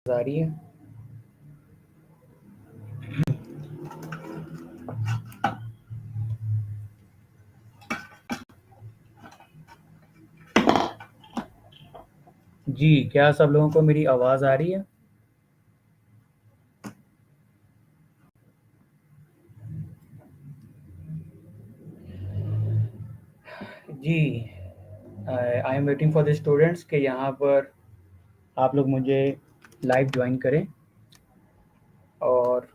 आ रही है? जी, क्या सब लोगों को मेरी आवाज़ आ रही है? जी, I am waiting for the students कि यहाँ पर आप लोग मुझे लाइव ज्वाइन करें। और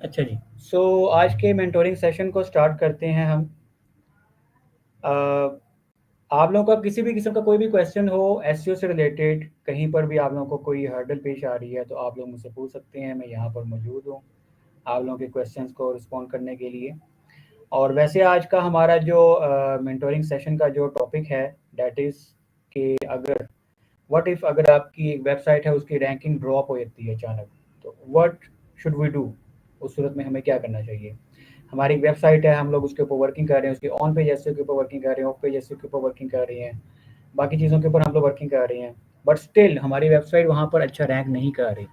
अच्छा जी, सो आज के मेंटोरिंग सेशन को स्टार्ट करते हैं हम। अ, आप लोगों का किसी भी किस्म का कोई भी क्वेश्चन हो एसईओ से रिलेटेड, कहीं पर भी आप लोगों को कोई हर्डल पेश आ रही है तो आप लोग मुझसे पूछ सकते हैं। मैं यहाँ पर मौजूद हूँ आप लोगों के क्वेश्चंस को रिस्पॉन्ड करने के लिए। और वैसे आज का हमारा जो मेंटोरिंग सेशन का जो टॉपिक है दैट इज़ कि अगर व्हाट इफ़ अगर आपकी एक वेबसाइट है उसकी रैंकिंग ड्रॉप हो जाती है अचानक, तो व्हाट शुड वी डू? उस सूरत में हमें क्या करना चाहिए? हमारी एक वेबसाइट है, हम लोग उसके ऊपर वर्किंग कर रहे हैं, उसकी ऑन पेज एसईओ के ऊपर वर्किंग कर रहे हैं, ऑफ पेज एसईओ के ऊपर वर्किंग कर रहे हैं, बाकी चीज़ों के ऊपर हम लोग वर्किंग कर रहे हैं, बट स्टिल हमारी वेबसाइट वहाँ पर अच्छा रैंक नहीं कर रही।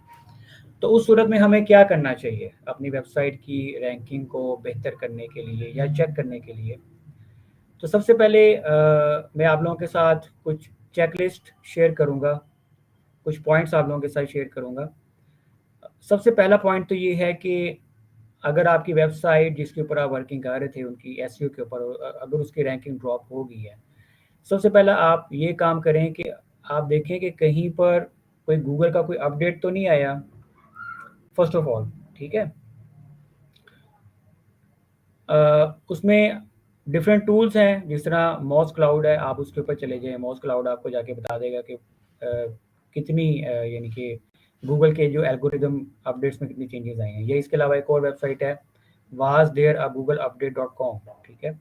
तो उस सूरत में हमें क्या करना चाहिए अपनी वेबसाइट की रैंकिंग को बेहतर करने के लिए या चेक करने के लिए? तो सबसे पहले मैं आप लोगों के साथ कुछ चेकलिस्ट शेयर करूँगा, कुछ पॉइंट्स आप लोगों के साथ शेयर करूँगा। सबसे पहला पॉइंट तो ये है कि अगर आपकी वेबसाइट जिसके ऊपर आप वर्किंग कर रहे थे उनकी एसईओ के ऊपर अगर उसकी रैंकिंग ड्रॉप हो गई है, सबसे पहला आप ये काम करें कि आप देखें कि कहीं पर कोई गूगल का कोई अपडेट तो नहीं आया, फर्स्ट ऑफ ऑल, ठीक है? उसमें डिफरेंट टूल्स हैं, जिस तरह मॉस क्लाउड है, आप उसके ऊपर चले जाएँ। मॉस क्लाउड आपको जाके बता देगा कि कितनी यानी कि गूगल के जो एल्गोरिदम अपडेट्स में कितनी चेंजेस आए हैं। या इसके अलावा एक और वेबसाइट है was there a Google update dot com, ठीक है?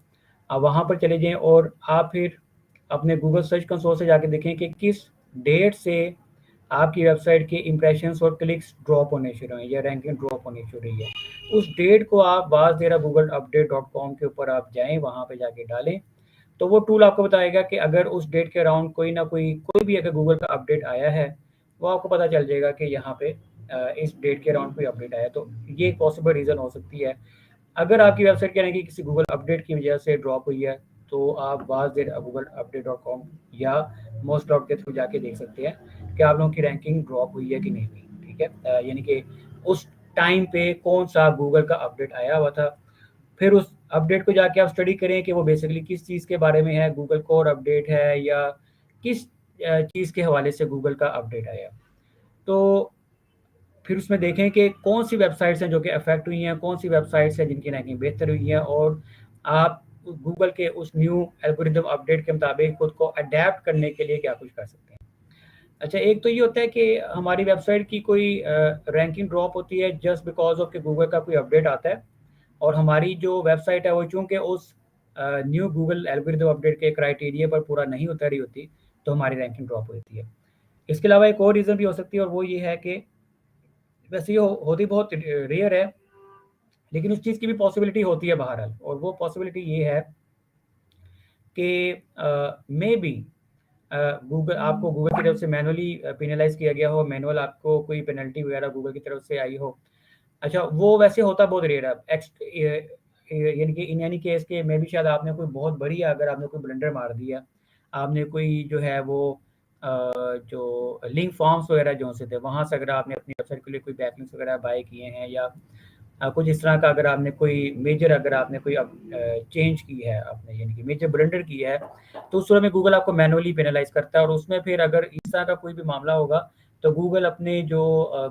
आप वहाँ पर चले जाएँ और आप फिर अपने गूगल सर्च कंसोल से जाके देखें कि किस डेट से आपकी वेबसाइट के इम्प्रेशंस और क्लिक्स ड्रॉप होने शुरू हैं या रैंकिंग ड्रॉप होनी शुरू हुई है। उस डेट को आप बाज़ देरा गूगल अपडेट डॉट कॉम के ऊपर आप जाएँ, वहाँ पे जाके डालें, तो वो टूल आपको बताएगा कि अगर उस डेट के अराउंड कोई भी अगर गूगल का अपडेट आया है, वो आपको पता चल जाएगा कि यहाँ पे इस डेट के अराउंड कोई अपडेट आया है। तो ये एक पॉसिबल रीज़न हो सकती है। अगर आपकी वेबसाइट क्या है कि किसी गूगल अपडेट की वजह से ड्रॉप हुई है, तो आप बाज़ देर गूगल अपडेट डॉट कॉम या मोस्ट क्लाउड के थ्रू जाके देख सकते हैं कि आप लोगों की रैंकिंग ड्रॉप हुई है कि नहीं हुई, ठीक है? यानी कि उस टाइम पे कौन-सा गूगल का अपडेट आया हुआ था। फिर उस अपडेट को जाके आप स्टडी करें कि वो बेसिकली किस चीज़ के बारे में है, गूगल कोर अपडेट है या किस चीज़ के हवाले से गूगल का अपडेट आया। तो फिर उसमें देखें कि कौन-सी वेबसाइट्स हैं जो कि अफ़ेक्ट हुई हैं, कौन-सी वेबसाइट्स हैं जिनकी रैंकिंग बेहतर हुई है और आप गूगल के उस न्यू एल्गोरिदम अपडेट के मुताबिक खुद को अडैप्ट करने के लिए क्या कुछ कर सकते हैं। अच्छा, एक तो ये होता है कि हमारी वेबसाइट की कोई रैंकिंग ड्रॉप होती है जस्ट बिकॉज़ ऑफ कि गूगल का कोई अपडेट आता है और हमारी जो वेबसाइट है वो चूँकि उस न्यू गूगल एल्गोरिदम अपडेट के क्राइटेरिया पर पूरा नहीं उतर रही होती, तो हमारी रैंकिंग ड्रॉप होती है। इसके अलावा एक और रीज़न भी हो सकती है और वो ये है कि वैसे ये होती बहुत रेयर है, लेकिन उस चीज़ की भी पॉसिबिलिटी होती है बहरहाल, और वो पॉसिबिलिटी ये है कि मेबी गूगल आपको गूगल की तरफ से मैनुअली पेनलाइज़ किया गया हो, मैनुअल आपको कोई पेनल्टी वगैरह गूगल की तरफ से आई हो। अच्छा, वो वैसे होता बहुत रेयर है। यानी कि इन एनी केस के मे बी शायद आपने कोई बहुत बड़ी अगर आपने कोई ब्लंडर मार दिया, आपने कोई जो है वो जो लिंक फॉर्म्स वगैरह जो से थे, वहाँ से अगर आपने अपनी वेबसाइट के लिए कोई बैकलिंक्स वगैरह बाय किए हैं या कुछ इस तरह का अगर आपने कोई मेजर अगर आपने कोई चेंज की है आपने यानी कि मेजर ब्लंडर की है, तो उस सूरत में गूगल आपको मैनुअली पेनलाइज़ करता है और उसमें फिर अगर इस तरह का कोई भी मामला होगा, तो गूगल अपने जो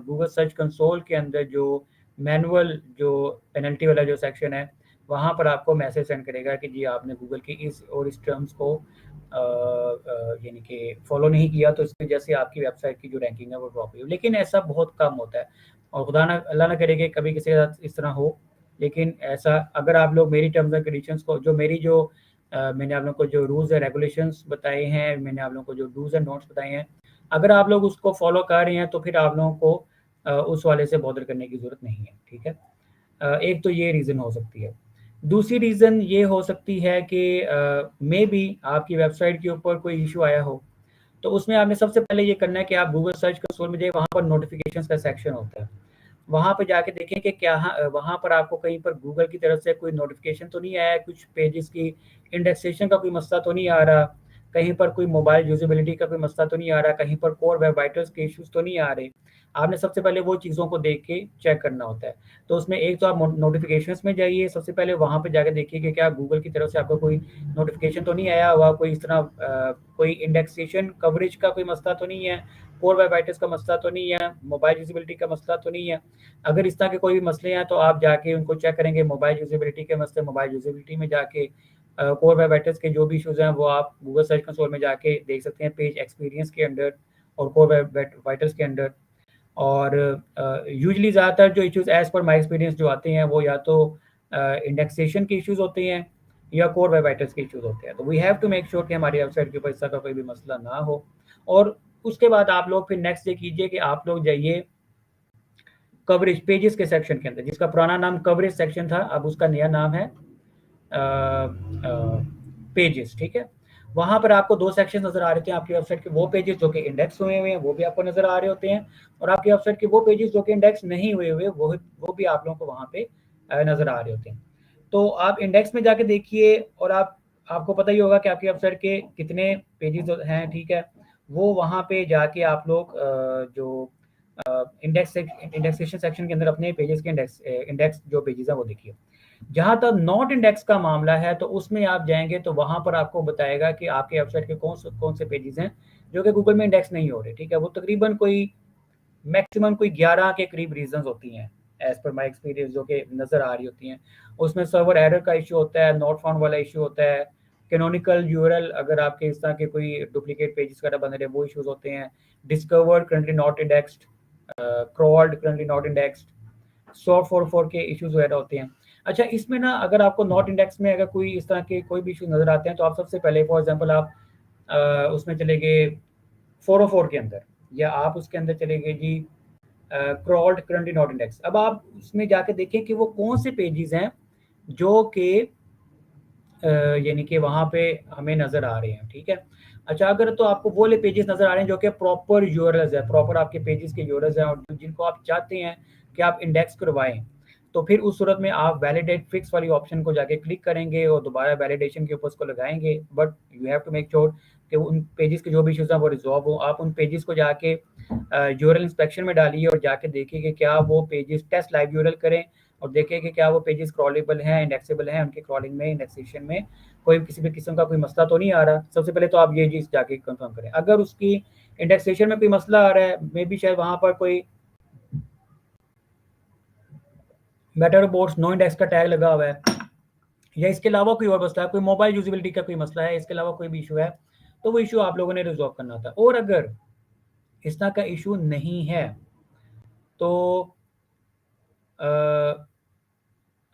गूगल सर्च कंसोल के अंदर जो मैनुअल जो पेनल्टी वाला जो सेक्शन है, वहाँ पर आपको मैसेज सेंड करेगा कि जी आपने गूगल की इस टर्म्स को यानी कि फॉलो नहीं किया, तो इसकी वजह से आपकी वेबसाइट की जो रैंकिंग है वो ड्रॉप हुई। लेकिन ऐसा बहुत कम होता है और खुदा ना अल्लाह ना करे कि कभी किसी के साथ इस तरह हो। लेकिन ऐसा अगर आप लोग मेरी टर्म्स एंड कंडीशंस को जो मेरी जो मैंने आप लोगों को जो रूल्स एंड रेगुलेशंस बताए हैं, मैंने आप लोगों को जो डूज़ एंड डोंट्स बताए हैं, अगर आप लोग उसको फॉलो कर रहे हैं तो फिर आप लोगों को उस वाले से बॉदर करने की ज़रूरत नहीं है, ठीक है? एक तो ये रीज़न हो सकती है। दूसरी रीज़न ये हो सकती है कि मे बी आपकी वेबसाइट के ऊपर कोई इश्यू आया हो। तो उसमें आपने सबसे पहले ये करना है कि आप गूगल सर्च कंसोल में जाइए, वहाँ पर नोटिफ़िकेशंस का सेक्शन होता है। वहाँ पे जाके देखें कि क्या वहाँ पर आपको कहीं पर गूगल की तरफ से कोई नोटिफ़िकेशन तो नहीं आया है, कुछ पेजेज़ की इंडेक्सेशन का कोई मसला तो नहीं आ रहा, कहीं पर कोई मोबाइल यूज़ेबिलिटी का कोई मसला तो नहीं आ रहा, कहीं पर कोर वेब वाइटल्स के इश्यूज़ तो नहीं आ रहे। आपने सबसे पहले वो चीज़ों को देख के चेक करना होता है। तो उसमें एक तो आप नोटिफ़िकेशंस में जाइए, सबसे पहले वहाँ पे जाके देखिए कि क्या गूगल की तरफ से आपको कोई नोटिफ़िकेशन तो नहीं आया हुआ, कोई इस तरह कोई इंडेक्सेशन कवरेज का कोई मसला तो नहीं है, कोर वेब वाइटल्स का मसला तो नहीं है, मोबाइल यूज़ेबिलिटी का मसला तो नहीं है। अगर इस तरह के कोई भी मसले हैं तो आप जाके उनको चेक करेंगे। मोबाइल यूज़ेबिलिटी के मसले मोबाइल यूज़ेबिलिटी में जाके, कोर वेब वाइटल्स के जो भी इश्यूज़ हैं वो आप गूगल सर्च कंसोल में जाके देख सकते हैं, पेज एक्सपीरियंस के अंडर और कोर वेब वाइटल्स के अंडर। और यूजुअली ज़्यादातर जो issues as per my experience जो आते हैं वो या तो इंडेक्सेशन के इश्यूज़ होते हैं या कोर वेब वाइटल्स के इश्यूज़ होते हैं। तो we have to make sure कि हमारी वेबसाइट के ऊपर इस तरह का कोई भी मसला ना हो। और उसके बाद आप लोग फिर नेक्स्ट ये कीजिए कि आप लोग जाइए कवरेज पेजेस के सेक्शन के अंदर, जिसका पुराना नाम कवरेज सेक्शन था, अब उसका नया नाम है पेजेस, ठीक है। वहाँ पर आपको 2 सेक्शन नज़र आ रहे थे आपकी वेबसाइट के, वो पेजेस जो कि इंडेक्स हुए हुए हैं वो भी आपको नज़र आ रहे होते हैं, और आपकी वेबसाइट के वो पेजेस जो कि इंडेक्स नहीं हुए हुए वो भी आप लोगों को वहाँ पे नज़र आ रहे होते हैं। तो आप इंडेक्स में जाके देखिए, और आपको पता ही होगा कि आपकी वेबसाइट के कितने पेजेस हैं, ठीक है। वो वहाँ पे जाके आप लोग जो इंडेक्सेशन सेक्शन के अंदर अपने पेजेस के इंडेक्स जो पेजेस हैं वो देखिए। जहाँ तक नॉट इंडेक्स का मामला है तो उसमें आप जाएँगे तो वहाँ पर आपको बताएगा कि आपके वेबसाइट के कौन से पेजेस हैं जो कि गूगल में इंडेक्स नहीं हो रहे, ठीक है। वो तकरीबन कोई मैक्सिमम कोई 11 के करीब रीज़न्स होती हैं, एज़ पर माय एक्सपीरियंस, जो कि नज़र आ रही होती हैं। उसमें सर्वर एरर का इश्यू होता है, नॉट फाउंड वाला इश्यू होता है, कैनोनिकल यूआरएल अगर आपके इस तरह के कोई डुप्लिकेट पेजेस वगैरह बन रहे हैं वो इश्यूज़ होते हैं, discovered currently not indexed, crawled currently not indexed, sort for के इश्यूज़ वगैरह होते हैं। अच्छा, इसमें ना अगर आपको नॉट इंडेक्स में अगर कोई इस तरह के कोई भी इश्यू नज़र आते हैं तो आप सबसे पहले फॉर एग्ज़ाम्पल आप उसमें चले गए 404 के अंदर, या आप उसके अंदर चले गए जी क्रॉल्ड करंटली नॉट इंडेक्स। अब आप उसमें जाके देखें कि वो कौन से पेजेस हैं जो कि यानी कि वहाँ पे हमें नज़र आ रहे हैं, ठीक है। अच्छा, अगर तो आपको वो वाले पेजेस नज़र आ रहे हैं जो कि प्रॉपर यूआरएल्स है, प्रॉपर आपके पेजेस के यूआरएल्स हैं और जिनको आप चाहते हैं कि आप इंडेक्स करवाएँ, तो फिर उस सूरत में आप वैलिडेट फिक्स वाली ऑप्शन को जाके क्लिक करेंगे और दोबारा वैलिडेशन के ऊपर उसको लगाएँगे। But you have to make sure कि उन पेजेस के जो भी इश्यूज़ हैं वो रिज़ॉल्व हो। आप उन पेजेस को जाके यूआरएल इंस्पेक्शन में डालिए और जाके देखिए कि क्या वो पेजेस टेस्ट लाइव यूआरएल करें और देखें कि क्या वो पेजेस क्रॉलेबल हैं, इंडेक्सेबल हैं, उनकी क्रॉलिंग में, इंडेक्सेशन में कोई किसी भी किस्म का कोई मसला तो नहीं आ रहा। सबसे पहले तो आप ये चीज़ जाके कंफर्म करें। अगर उसकी इंडेक्सेशन में कोई मसला आ रहा है, मे बी शायद वहाँ पर कोई मेटा रोबोट्स नो इंडेक्स का टैग लगा हुआ है, या इसके अलावा कोई और मसला है, कोई मोबाइल यूजेबिलिटी का कोई मसला है, इसके अलावा कोई भी इशू है, तो वो इशू आप लोगों ने रिजॉल्व करना था। और अगर इस तरह का इशू नहीं है तो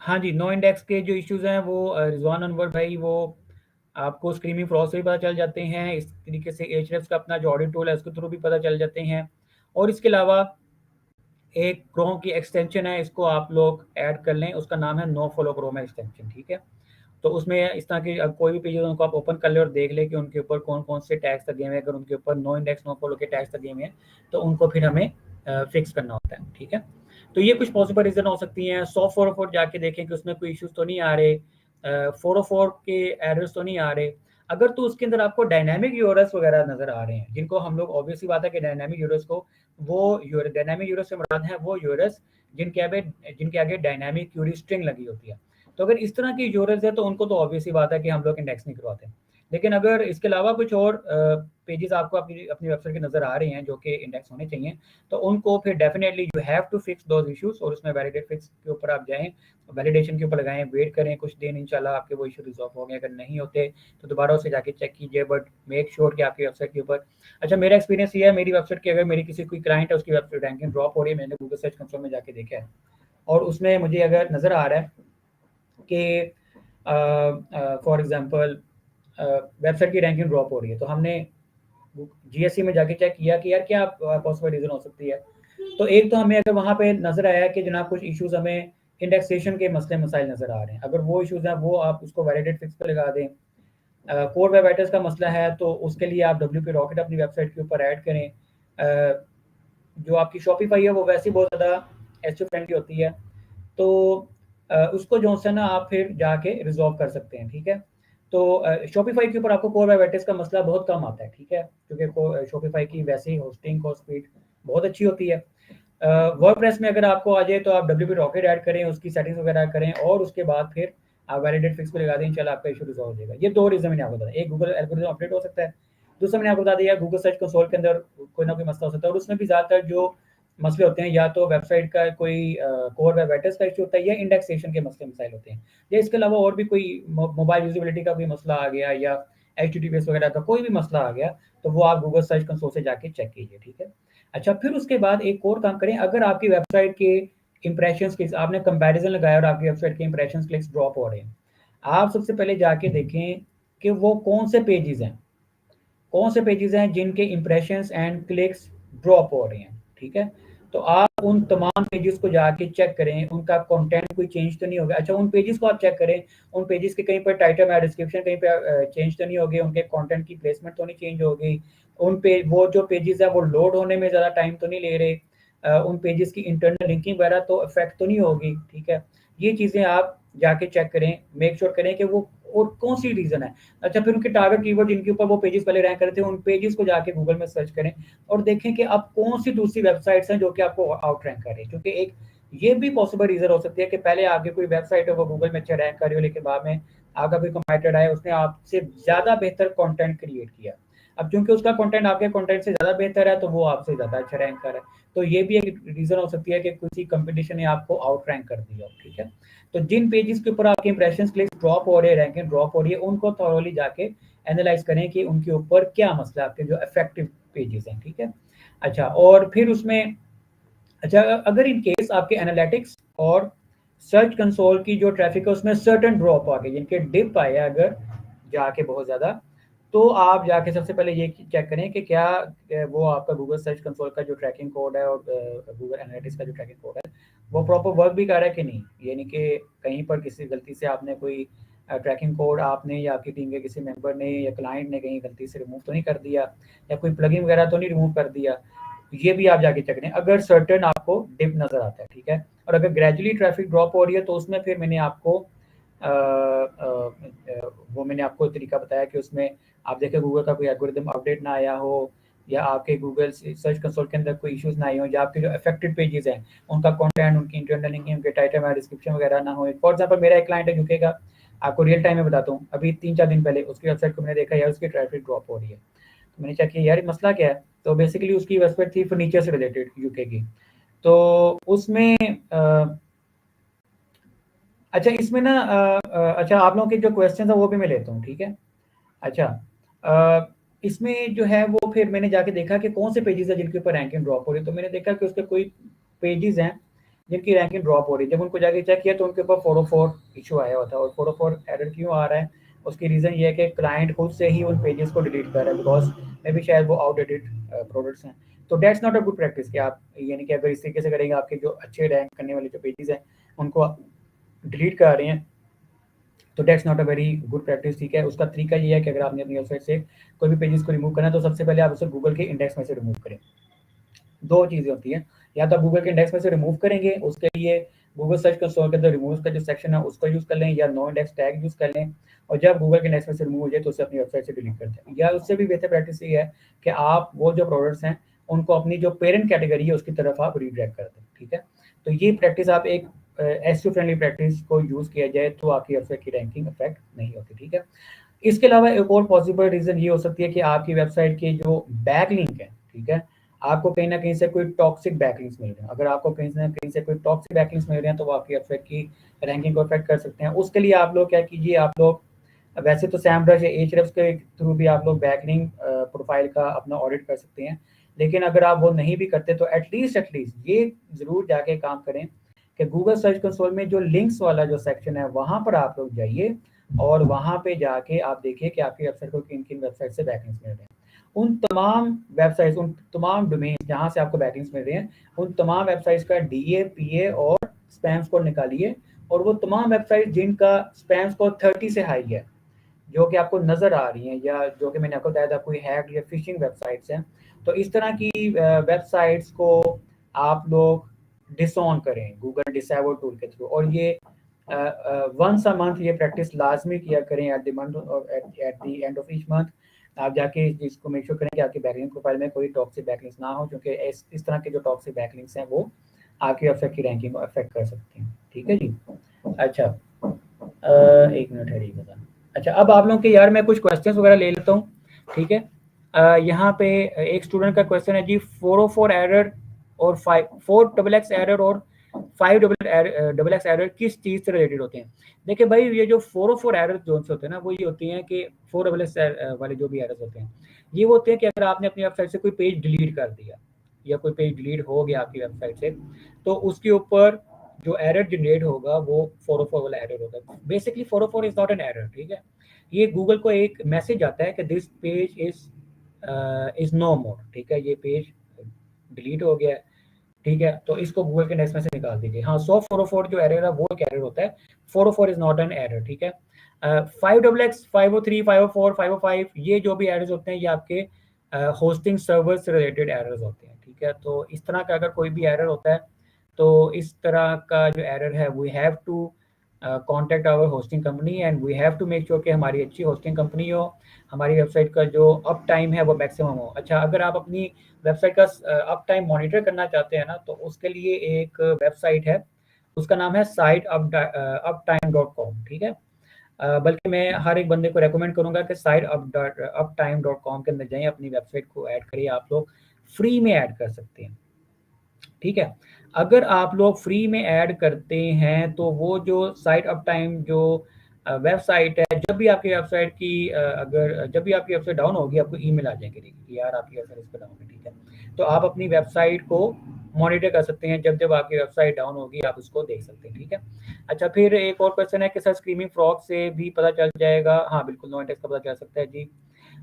हाँ जी, नो इंडेक्स के जो इश्यूज़ हैं वो रिज़वान अनवर भाई वो आपको स्क्रीमिंग फ्रॉग से भी पता चल जाते हैं। इस तरीके से एhrefs का अपना जो ऑडिट टूल है उसके थ्रू भी पता चल जाते हैं। और इसके अलावा एक क्रोम की एक्सटेंशन है, इसको आप लोग ऐड कर लें, उसका नाम है नो फॉलो क्रोम एक्सटेंशन, ठीक है। तो उसमें इस तरह के कोई भी पेजेस उनको आप ओपन कर लें और देख लें कि उनके ऊपर कौन-कौन से टैग्स लगे हुए हैं। अगर उनके ऊपर नो इंडेक्स, नो फॉलो के टैग्स लगे हुए हैं, तो उनको फिर हमें फिक्स करना होता है, ठीक है। तो ये कुछ पॉसिबल रीज़न हो सकती हैं। 100 जाके देखें कि उसमें कोई इश्यूज़ तो नहीं आ रहे, 404 के एरर्स तो नहीं आ रहे। अगर तो उसके अंदर आपको डायनामिक यूआरएल्स वगैरह नज़र आ रहे हैं, जिनको हम लोग ऑब्वियस सी बात है कि डायनामिक यूआरएल्स को डायनामिक यूआरएल्स से मुराद है वो यूआरएल्स जिनके आगे डायनामिक क्यूरी स्ट्रिंग लगी होती है। तो अगर इस तरह की यूआरएल्स है तो उनको तो ऑब्वियस सी बात है कि हम लोग इंडेक्स नहीं करवाते। लेकिन अगर इसके अलावा कुछ और पेजेस आपको अपनी अपनी वेबसाइट के नज़र आ रहे हैं जो कि इंडेक्स होने चाहिए, तो उनको फिर definitely you have to fix those issues, और उसमें वैलिडेट फिक्स के ऊपर आप जाएँ, वैलिडेशन के ऊपर लगाएँ, वेट करें कुछ दिन, इंशाल्लाह आपके वो इश्यू रिज़ॉल्व होंगे। अगर नहीं होते तो दोबारा उसे जाके चेक कीजिए, बट मेक श्योर कि आपकी वेबसाइट के ऊपर अच्छा, मेरा एक्सपीरियंस ये है, मेरी वेबसाइट की अगर मेरी किसी कोई क्लाइंट है उसकी वेबसाइट रैंकिंग ड्रॉप हो रही है, मैंने गूगल सर्च कंसोल में जाके देखा है और उसमें मुझे अगर नज़र आ रहा है कि फॉर एग्जांपल वेबसाइट की रैंकिंग ड्रॉप हो रही है, तो हमने जीएससी में जाके चेक किया कि यार क्या पॉसिबल रीज़न हो सकती है। तो एक तो हमें अगर वहाँ पे नज़र आया कि जनाब कुछ इश्यूज़ हमें इंडेक्सेशन के मसले मसाइल नज़र आ रहे हैं। अगर वो इश्यूज़ हैं वो आप उसको वैलिडेट फिक्स पे लगा दें। कोर वेब एडिटर्स का मसला है तो उसके लिए आप WP रॉकेट अपनी वेबसाइट के ऊपर ऐड करें। जो आपकी शॉपिफाई है वो वैसे ही बहुत ज़्यादा एसईओ फ्रेंडली होती है, तो उसको जो है ना आप फिर जाके रिजॉल्व कर सकते हैं, ठीक है। तो शॉपिफाई के ऊपर आपको कोर वेब एडिटर्स का मसला बहुत कम आता है, ठीक है, क्योंकि शॉपिफाई की वैसे ही होस्टिंग और स्पीड बहुत अच्छी होती है। वर्डप्रेस में अगर आपको आ जाए तो आप WP रॉकेट ऐड करें, उसकी सेटिंग्स वगैरह करें और उसके बाद फिर आप वैलिडेट फिक्स पे लगा दें, इंशाल्लाह आपका इशू रिजॉल्व हो जाएगा। ये 2 रीज़न मैंने आपको बताया, एक गूगल एल्गोरिथम अपडेट हो सकता है, दूसरा मैंने आपको बता दिया गूगल सर्च कंसोल के अंदर कोई ना कोई मसला हो सकता है और उसमें भी ज़्यादातर जो मसले होते हैं या तो वेबसाइट का कोई कोर वेब एड्रेस का इशू होता है या इंडेक्सेशन के मसले मसाइल होते हैं, या इसके अलावा और भी कोई मोबाइल यूजिबिलिटी का कोई मसला आ गया या HTTPS वगैरह का कोई भी मसला आ गया, तो वो आप गूगल सर्च कंसोल से जाके चेक कीजिए, ठीक है। अच्छा, फिर उसके बाद एक और काम करें, अगर आपकी वेबसाइट के इंप्रेशंस क्लिक्स आपने कंपैरिजन लगाया और आपकी वेबसाइट के इंप्रेशंस क्लिक्स ड्रॉप हो रहे हैं, आप सबसे पहले जाके देखें कि वो कौन से पेजेस हैं, कौन से पेजेस हैं जिनके इंप्रेशंस एंड क्लिक्स ड्रॉप हो रहे हैं, ठीक है। तो आप उन तमाम पेजेस को जाके चेक करें, उनका कंटेंट कोई चेंज तो नहीं हो गया। अच्छा, उन पेजेस को आप चेक करें, उन पेजेस के कहीं पर टाइटल या डिस्क्रिप्शन कहीं पे चेंज तो नहीं हो गए, उनके कंटेंट की प्लेसमेंट तो नहीं चेंज हो गई, उन पे वो जो पेजेस है वो लोड होने में ज़्यादा टाइम तो नहीं ले रहे, उन पेजेस की इंटरनल लिंकिंग वगैरह तो इफेक्ट तो नहीं होगी, ठीक है। ये चीज़ें आप जाके चेक करें, मेक श्योर करें कि वो और कौन सी रीज़न है। अच्छा, फिर उनके टारगेट कीवर्ड जिनके ऊपर वो पेजेस पहले रैंक कर रहे थे, उन पेजेस को जाके गूगल में सर्च करें और देखें कि अब कौन सी दूसरी वेबसाइट्स हैं जो कि आपको आउट रैंक कर रही है, क्योंकि एक ये भी पॉसिबल रीज़न हो सकती है कि पहले आपकी कोई वेबसाइट है वो गूगल में अच्छा रैंक कर रही हो, लेकिन बाद में आपका कोई कंपीटिटर आया, उसने आपसे ज़्यादा बेहतर कंटेंट क्रिएट किया। अब क्योंकि उसका कंटेंट आपके कंटेंट से ज़्यादा बेहतर है, तो वो आपसे ज़्यादा अच्छा रैंक कर रहा है। तो ये भी एक रीज़न हो सकती है कि किसी कंपटीशन ने आपको आउट रैंक कर दिया हो, ठीक है। तो जिन पेजेस के ऊपर आपके इंप्रेशंस क्लिक्स ड्रॉप हो रहे हैं, रैंकिंग ड्रॉप हो रही है, उनको थॉरोली जाके एनालाइज करें कि उनके ऊपर क्या मसला है, आपके जो इफेक्टिव पेजेस हैं, ठीक है। अच्छा, और फिर उसमें अच्छा, अगर इन केस आपके एनालिटिक्स और सर्च कंसोल की जो ट्रैफिक है उसमें सर्टेन ड्रॉप आ गए, जिनके डिप आए अगर जाके बहुत ज़्यादा, तो आप जाके सबसे पहले ये चेक करें कि क्या वो आपका गूगल सर्च कंसोल का जो ट्रैकिंग कोड है और गूगल एनालिटिक्स का जो ट्रैकिंग कोड है वो प्रॉपर वर्क भी कर रहा है कि नहीं। यानी कि कहीं पर किसी गलती से आपने कोई ट्रैकिंग कोड आपने या आपकी टीम के किसी मेंबर ने या क्लाइंट ने कहीं गलती से रिमूव तो नहीं कर दिया, या कोई प्लगइन वगैरह तो नहीं रिमूव कर दिया। ये भी आप जाके चेक करें अगर सर्टेन आपको डिप नज़र आता है, ठीक है। और अगर ग्रेजुअली ट्रैफिक ड्रॉप हो रही है तो उसमें फिर मैंने आपको वो मैंने आपको तरीका बताया कि उसमें आप देखें गूगल का कोई एल्गोरिथम अपडेट ना आया हो, या आपके गूगल सर्च कंसोल के अंदर कोई इश्यूज ना आए हो, या आपके जो अफेक्टेड पेजेस हैं उनका कंटेंट, उनकी इंटरनल लिंकिंग, उनके टाइटल या डिस्क्रिप्शन वगैरह ना हो। फॉर एग्जांपल मेरा एक क्लाइंट है यूके का, आपको रियल टाइम में बताता हूँ, अभी 3-4 दिन पहले उसकी वेबसाइट को मैंने देखा यार उसकी ट्रैफिक ड्रॉप हो रही है। तो मैंने चेक किया यार मसला क्या है, तो बेसिकली उसकी वेबसाइट थी फर्नीचर से रिलेटेड यूके की। तो उसमें अच्छा इसमें ना अच्छा आप लोगों के जो क्वेश्चन है वो भी मैं लेता हूँ, ठीक है। अच्छा, इसमें जो है वो फिर मैंने जाके देखा कि कौन से पेजेस हैं जिनके ऊपर रैंकिंग ड्रॉप हो रही है, तो मैंने देखा कि उसके कोई पेजेस हैं जिनकी रैंकिंग ड्रॉप हो रही है। जब उनको जाके चेक किया तो उनके ऊपर 404 इशू आया होता है, और 404 एरर क्यों आ रहा है, उसकी रीज़न ये है कि क्लाइंट खुद से ही उन पेजेस को डिलीट कर रहा है, बिकॉज मे बी शायद वो आउटडेटेड प्रोडक्ट्स हैं। तो that's not a good practice कि आप यानी कि अगर इस तरीके से करेंगे, आपके जो अच्छे रैंक करने वाले जो पेजेस हैं उनको डिलीट कर रहे हैं, तो that's not a very good practice, ठीक है। उसका तरीका ये है कि अगर आपने अपनी वेबसाइट से कोई भी पेजेस को रिमूव करना है तो सबसे पहले आप उसे गूगल के इंडेक्स में से रिमूव करें। 2 चीज़ें होती हैं, या तो आप गूगल के इंडेक्स में से रिमूव करेंगे, उसके लिए गूगल सर्च कंसोल के अंदर रिमूव का जो सेक्शन है उसको यूज़ कर लें, या नो इंडेक्स टैग यूज़ कर लें, और जब गूगल के इंडेक्स में से रिमूव हो जाए तो उसे अपनी वेबसाइट से डिलीट कर दें। या उससे भी बेहतर प्रैक्टिस ये है कि आप वो जो प्रोडक्ट्स हैं उनको अपनी जो पेरेंट कैटेगरी है उसकी तरफ आप रीडायरेक्ट कर दें, ठीक है। तो ये प्रैक्टिस आप एक एसईओ फ्रेंडली प्रैक्टिस को यूज़ किया जाए तो आपकी वेबसाइट की रैंकिंग इफेक्ट नहीं होती, ठीक है। इसके अलावा एक और पॉसिबल रीज़न ये हो सकती है कि आपकी वेबसाइट के जो बैकलिंक है, ठीक है, आपको कहीं न कहीं से कोई टॉक्सिक बैकलिंक्स मिल रहे हैं। अगर आपको कहीं न कहीं से कोई टॉक्सिक बैकलिंक्स मिल रहे हैं तो वो आपकी वेबसाइट की रैंकिंग को अफेक्ट कर सकते हैं। उसके लिए आप लोग क्या कीजिए, आप लोग वैसे तो सैमरश या एhrefs के थ्रू भी आप लोग बैकलिंक प्रोफाइल का अपना ऑडिट कर सकते हैं। लेकिन अगर आप वो नहीं भी करते तो एटलीस्ट ये ज़रूर जाके काम करें कि गूगल सर्च कंसोल में जो लिंक्स वाला जो सेक्शन है वहाँ पर आप लोग जाइए और वहाँ पे जाके आप देखिए कि आपकी वेबसाइट को किन-किन वेबसाइट से बैकलिंक्स मिल रहे हैं। उन तमाम उन तमाम डोमेन जहाँ से आपको बैकलिंक्स मिल रहे हैं, उन तमाम वेबसाइट्स का डीए, पीए और स्पैम स्कोर निकालिए और वो तमाम वेबसाइट जिनका स्पैम स्कोर 30 से हाई है, जो कि आपको नज़र आ रही हैं या जो कि मैंने आपको बताया था कोई हैक या फिशिंग वेबसाइट्स हैं, तो इस तरह की वेबसाइट्स को आप लोग डिसऑन करें गूगल डिसेबल टूल के थ्रू। और ये वंस अ मंथ ये प्रैक्टिस लाजमी किया करें at the month at the end of each month. आप जाके इसको मेक श्योर करें कि आपकी बैकलिंक प्रोफाइल में कोई टॉक्सिक बैकलिंक्स ना हो, क्योंकि इस तरह के जो टॉक्सिक बैकलिंक्स हैं वो आपकी वेबसाइट की रैंकिंग को अफेक्ट कर सकते हैं। ठीक है जी। अच्छा, एक मिनट है जी बता। अच्छा, अब आप लोगों के यार मैं कुछ क्वेश्चंस वगैरह ले लेता हूँ। ठीक है, यहाँ पे एक स्टूडेंट का क्वेश्चन है जी 404 एरर और 4xx एरर और 5xx एरर किस चीज़ से रिलेटेड होते हैं। देखिए भाई, ये जो 404 एरर जोन से होते हैं ना, वो ये होती हैं कि 4xx वाले जो भी एरर्स होते हैं, ये वो होते हैं कि अगर आपने अपनी वेबसाइट से कोई पेज डिलीट कर दिया या कोई पेज डिलीट हो गया आपकी वेबसाइट से, तो उसके ऊपर जो एरर जनरेट होगा वो 404 वाला एरर होगा। Basically 404 is not an error. ठीक है, ये गूगल को एक मैसेज आता है कि दिस पेज इज नो मोर। ठीक है, ये पेज डिलीट हो गया है। ठीक है, तो इसको गूगल के नेक्स्ट में से निकाल दीजिए। हाँ, 404 जो एरर है वो एक एरर होता है, 404 इज नॉट एन एरर। ठीक है, 5xx 503 504 505 ये जो भी एरर्स होते हैं ये आपके होस्टिंग सर्वर से रिलेटेड एरर्स होते हैं। ठीक है, तो इस तरह का अगर कोई भी एरर होता है तो इस तरह का जो एरर है we have to contact our hosting company and we have to make sure कि हमारी अच्छी होस्टिंग कंपनी हो, हमारी वेबसाइट का जो अप टाइम है वो मैक्सिमम हो। अच्छा, अगर आप अपनी वेबसाइट का अप टाइम मॉनिटर करना चाहते हैं ना, तो उसके लिए एक वेबसाइट है, उसका नाम है siteuptime.com। ठीक है, बल्कि मैं हर एक बंदे को रेकमेंड करूंगा कि siteuptime.com के अंदर जाएं, अपनी वेबसाइट को ऐड करिए। आप लोग फ्री में ऐड कर सकते हैं। ठीक है, अगर आप लोग फ्री में ऐड करते हैं तो वो जो साइट अप टाइम जो वेबसाइट है, जब भी आपकी वेबसाइट की अगर जब भी आपकी वेबसाइट डाउन होगी आपको ईमेल आ जाएंगे कि यार आपकी वेबसाइट इस पर डाउन है। ठीक है, तो आप अपनी वेबसाइट को मॉनिटर कर सकते हैं, जब जब आपकी वेबसाइट डाउन होगी आप उसको देख सकते हैं। ठीक है, अच्छा, फिर एक और क्वेश्चन है कि सर स्क्रीमिंग फ्रॉग से भी पता चल जाएगा। हाँ बिल्कुल, नो इंडेक्स का पता चल सकता है जी।